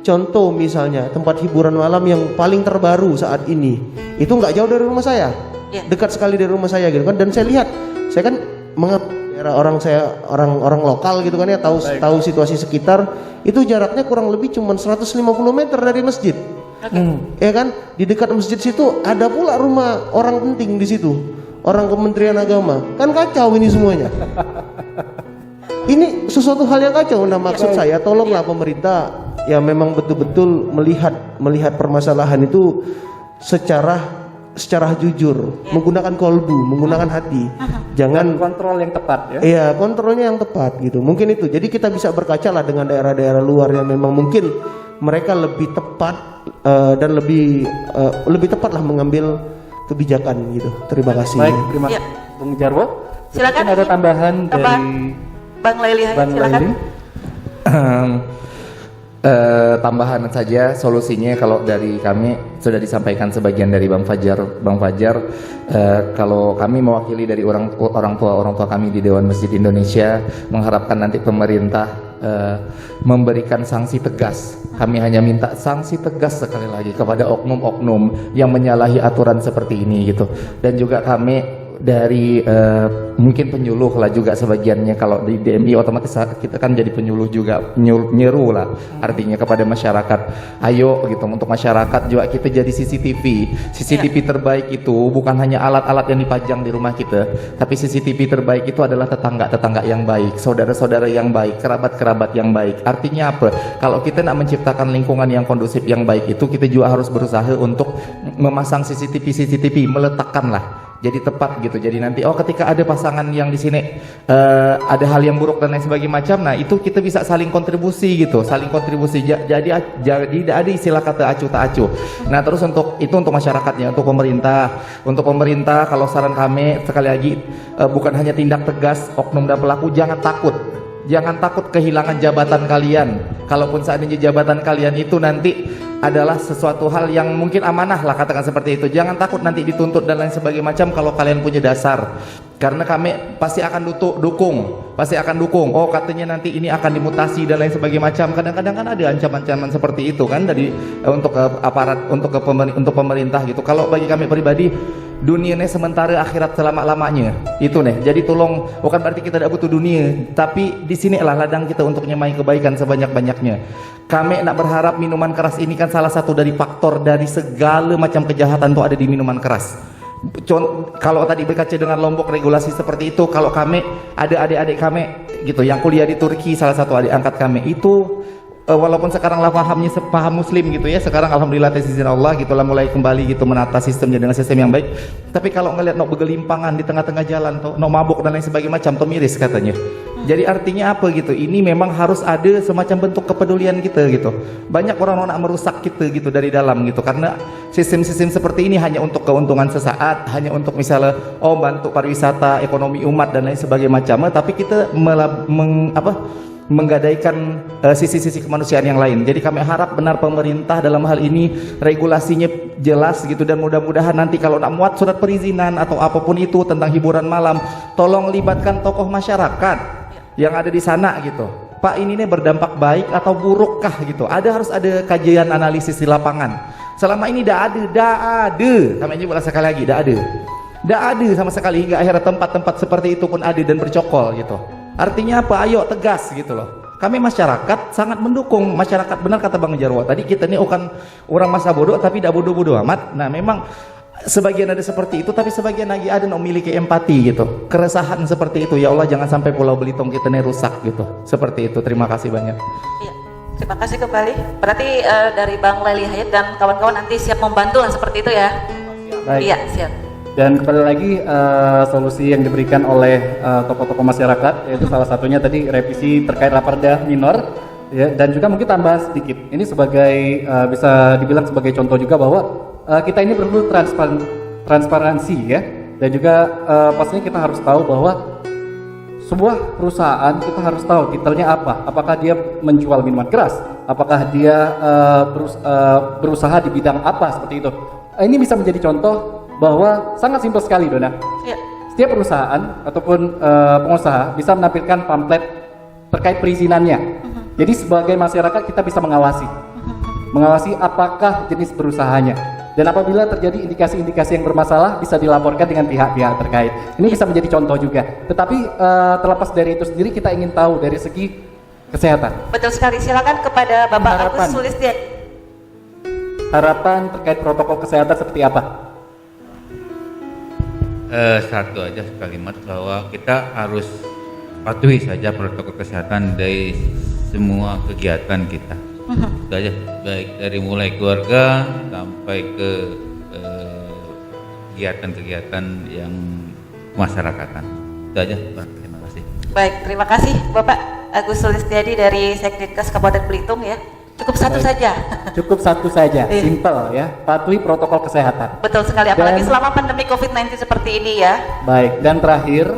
Contoh misalnya tempat hiburan malam yang paling terbaru saat ini itu nggak jauh dari rumah saya, dekat sekali dari rumah saya gitu kan. Dan saya kan daerah orang lokal gitu kan ya, tahu situasi sekitar, itu jaraknya kurang lebih cuma 150 meter dari masjid. Ya kan, di dekat masjid situ ada pula rumah orang penting di situ, orang Kementerian Agama. Kan kacau ini semuanya. Ini sesuatu hal yang kacau. Nah maksud saya tolonglah pemerintah ya memang betul-betul melihat permasalahan itu secara jujur, menggunakan kolbu, menggunakan hati. Jangan
kontrol yang tepat ya.
Iya, kontrolnya yang tepat gitu. Mungkin itu. Jadi kita bisa berkaca lah dengan daerah-daerah luar yang memang mungkin mereka lebih tepat dan lebih tepatlah mengambil kebijakan gitu. Terima kasih.
Baik, terima kasih Bung Jarwo.
Silakan.
Mungkin ada tambahan dari
Bang Laili,
Bang
silakan.
Laili.
Tambahan saja solusinya kalau dari kami sudah disampaikan sebagian dari Bang Fajar. Kalau kami mewakili dari orang tua kami di Dewan Masjid Indonesia mengharapkan nanti pemerintah memberikan sanksi tegas. Kami hanya minta sanksi tegas sekali lagi kepada oknum-oknum yang menyalahi aturan seperti ini gitu. Dan juga kami dari mungkin penyuluh lah juga sebagiannya. Kalau di DMI otomatis kita kan jadi penyuluh juga, nyeru lah artinya kepada masyarakat. Ayo gitu, untuk masyarakat juga kita jadi CCTV terbaik itu bukan hanya alat-alat yang dipajang di rumah kita, tapi CCTV terbaik itu adalah tetangga-tetangga yang baik, saudara-saudara yang baik, kerabat-kerabat yang baik. Artinya apa? Kalau kita nak menciptakan lingkungan yang kondusif yang baik itu, kita juga harus berusaha untuk memasang CCTV, meletakkan lah jadi tepat gitu. Jadi nanti ketika ada pasangan yang di sini ada hal yang buruk dan lain sebagainya macam, nah itu kita bisa saling kontribusi gitu, jadi tidak ada istilah kata acuh tak acuh. Nah terus untuk masyarakatnya, untuk pemerintah kalau saran kami sekali lagi bukan hanya tindak tegas oknum dan pelaku, jangan takut kehilangan jabatan kalian. Kalaupun seandainya jabatan kalian itu nanti adalah sesuatu hal yang mungkin amanah lah, katakan seperti itu. Jangan takut nanti dituntut dan lain sebagainya macam kalau kalian punya dasar. Karena kami pasti akan dukung. Oh katanya nanti ini akan dimutasi dan lain sebagainya macam. Kadang-kadang kan ada ancaman-ancaman seperti itu kan dari untuk aparat, untuk pemerintah gitu. Kalau bagi kami pribadi, dunia ini sementara, akhirat selama-lamanya. Itu nih. Jadi tolong, bukan berarti kita tidak butuh dunia, tapi di sini lah ladang kita untuk nyemai kebaikan sebanyak-banyaknya. Kami nak berharap minuman keras ini kan salah satu dari faktor dari segala macam kejahatan itu ada di minuman keras. Kalau tadi berkaca dengan Lombok regulasi seperti itu, kalau kami ada adik-adik kami gitu yang kuliah di Turki, salah satu adik angkat kami itu walaupun sekarang lah paham muslim gitu ya, sekarang alhamdulillah atas izin Allah gitulah mulai kembali gitu menata sistemnya dengan sistem yang baik. Tapi kalau ngelihat no begelimpangan di tengah-tengah jalan tuh, no mabuk dan lain sebagainya macam tuh miris katanya. Jadi artinya apa gitu? Ini memang harus ada semacam bentuk kepedulian kita gitu. Banyak orang nak merusak kita gitu dari dalam gitu, karena sistem-sistem seperti ini hanya untuk keuntungan sesaat, hanya untuk misalnya bantu pariwisata, ekonomi umat dan lain sebagainya macam. Tapi kita menggadaikan sisi-sisi kemanusiaan yang lain. Jadi kami harap benar pemerintah dalam hal ini regulasinya jelas gitu, dan mudah-mudahan nanti kalau nak muat surat perizinan atau apapun itu tentang hiburan malam, tolong libatkan tokoh masyarakat yang ada di sana gitu. Pak, ini nih berdampak baik atau buruk kah gitu. Harus ada kajian analisis di lapangan. Selama ini dah ada. Kami juga sekali lagi dah ada sama sekali, hingga akhirnya tempat-tempat seperti itu pun ada dan bercokol gitu. Artinya apa? Ayo tegas gitu loh. Kami masyarakat sangat mendukung. Masyarakat, benar kata Bang Jarwo tadi, kita ini bukan orang masa bodoh tapi tidak bodoh-bodoh amat. Nah memang sebagian ada seperti itu, tapi sebagian lagi ada yang memiliki empati gitu, keresahan seperti itu. Ya Allah, jangan sampai Pulau Belitung kita ini rusak gitu. Seperti itu. Terima kasih banyak.
Iya, terima kasih kembali. Berarti dari Bang Leli Hayat dan kawan-kawan nanti siap membantu lah seperti itu ya.
Baik.
Iya, siap.
Dan kembali lagi solusi yang diberikan oleh tokoh-tokoh masyarakat, yaitu salah satunya tadi revisi terkait Raperda minor, ya, dan juga mungkin tambah sedikit. Ini sebagai bisa dibilang sebagai contoh juga bahwa kita ini perlu transparansi ya, dan juga pastinya kita harus tahu bahwa sebuah perusahaan kita harus tahu detailnya apa. Apakah dia menjual minuman keras? Apakah dia berusaha di bidang apa seperti itu? Ini bisa menjadi contoh bahwa sangat simpel sekali, Dona.
Ya.
Setiap perusahaan ataupun pengusaha bisa menampilkan pamflet terkait perizinannya. Jadi sebagai masyarakat kita bisa mengawasi apakah jenis berusahanya. Dan apabila terjadi indikasi-indikasi yang bermasalah bisa dilaporkan dengan pihak-pihak terkait. Ini bisa menjadi contoh juga. Tetapi terlepas dari itu sendiri kita ingin tahu dari segi kesehatan.
Betul sekali. Silakan kepada Bapak
Harapan.
Agus Sulistiadi.
Harapan terkait protokol kesehatan seperti apa?
Satu aja kalimat bahwa kita harus patuhi saja protokol kesehatan dari semua kegiatan kita. Itu aja, baik dari mulai keluarga sampai ke kegiatan-kegiatan yang masyarakatan. Itu aja, Pak. Terima kasih.
Baik, terima kasih Bapak Agus Sulistiadi dari Sekdinkes Kabupaten Belitung ya. Cukup satu saja.
Cukup satu saja,
Iya.
simple ya. Patuhi protokol kesehatan.
Betul sekali, apalagi
Dan-
selama pandemi COVID-19 seperti ini ya.
Baik, dan terakhir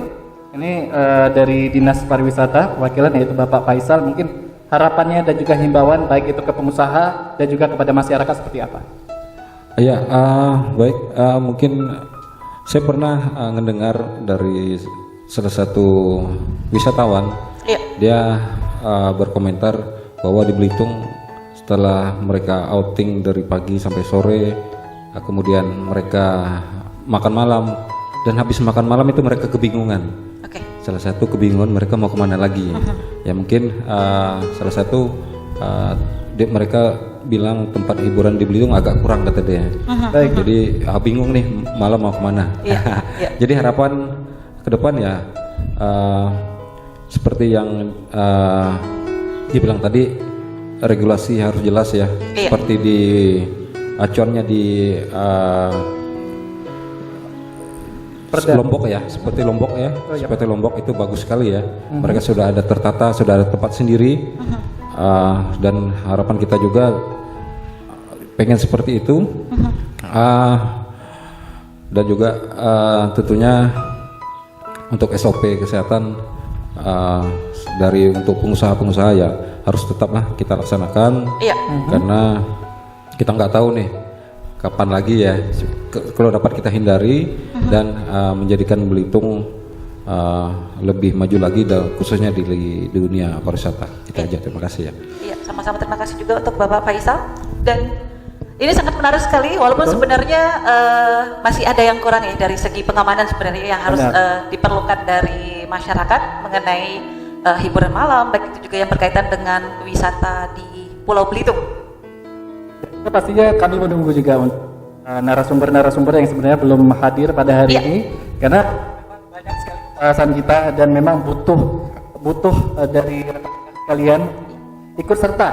ini dari Dinas Pariwisata perwakilan yaitu Bapak Faisal, mungkin harapannya dan juga himbauan baik itu ke pengusaha dan juga kepada masyarakat seperti apa?
Ya, baik. Mungkin saya pernah mendengar dari salah satu wisatawan.
Iya.
Dia berkomentar bahwa di Belitung setelah mereka outing dari pagi sampai sore, kemudian mereka makan malam, dan habis makan malam itu mereka kebingungan.
Oke.
Salah satu kebingungan mereka mau kemana lagi. Ya mungkin salah satu mereka bilang tempat hiburan di Belitung agak kurang kata dia.
Baik.
Jadi bingung nih malam mau kemana.
Iya, iya.
Jadi harapan ke depan ya seperti yang dibilang tadi, regulasi harus jelas ya.
Iya.
Seperti di acuannya di Lombok ya, seperti Lombok ya, seperti Lombok itu bagus sekali ya. Mereka sudah ada tertata, sudah ada tempat sendiri, dan harapan kita juga pengen seperti itu. Dan juga tentunya untuk SOP kesehatan dari untuk pengusaha-pengusaha ya harus tetaplah kita laksanakan.
Iya.
Karena kita nggak tahu nih kapan lagi ya, kalau dapat kita hindari dan menjadikan Belitung lebih maju lagi, dan khususnya di dunia pariwisata. Kita aja, terima kasih ya.
Iya, sama-sama terima kasih juga untuk Bapak Faisal. Dan ini sangat menarik sekali, walaupun sebenarnya masih ada yang kurang ya dari segi pengamanan sebenarnya yang harus diperlukan dari masyarakat mengenai hiburan malam, baik itu juga yang berkaitan dengan wisata di Pulau Belitung.
Ya, pastinya kami menunggu juga narasumber-narasumber yang sebenarnya belum hadir pada hari
Iya.
ini, karena banyak sekali pembahasan kita dan memang butuh dari rekan-rekan sekalian ikut serta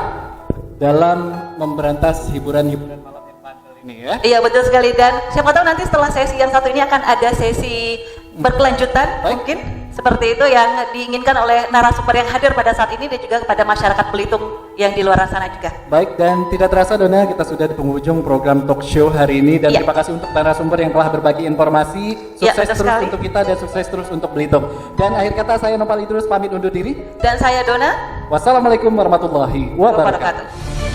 dalam memberantas hiburan-hiburan malam yang bandel ini ya.
Iya betul sekali, dan siapa tahu nanti setelah sesi yang satu ini akan ada sesi berkelanjutan.
Baik.
Mungkin seperti itu yang diinginkan oleh narasumber yang hadir pada saat ini dan juga kepada masyarakat Belitung yang di luar sana juga.
Baik, dan tidak terasa Dona, kita sudah di penghujung program talk show hari ini, dan
Ya.
terima kasih untuk narasumber yang telah berbagi informasi.
Ya,
Sukses
betul
terus
sekali.
untuk kita dan sukses terus untuk Belitung. Dan akhir kata saya Nopal Idrus pamit undur diri.
Dan saya Dona,
Wassalamualaikum warahmatullahi wabarakatuh.
wabarakatuh.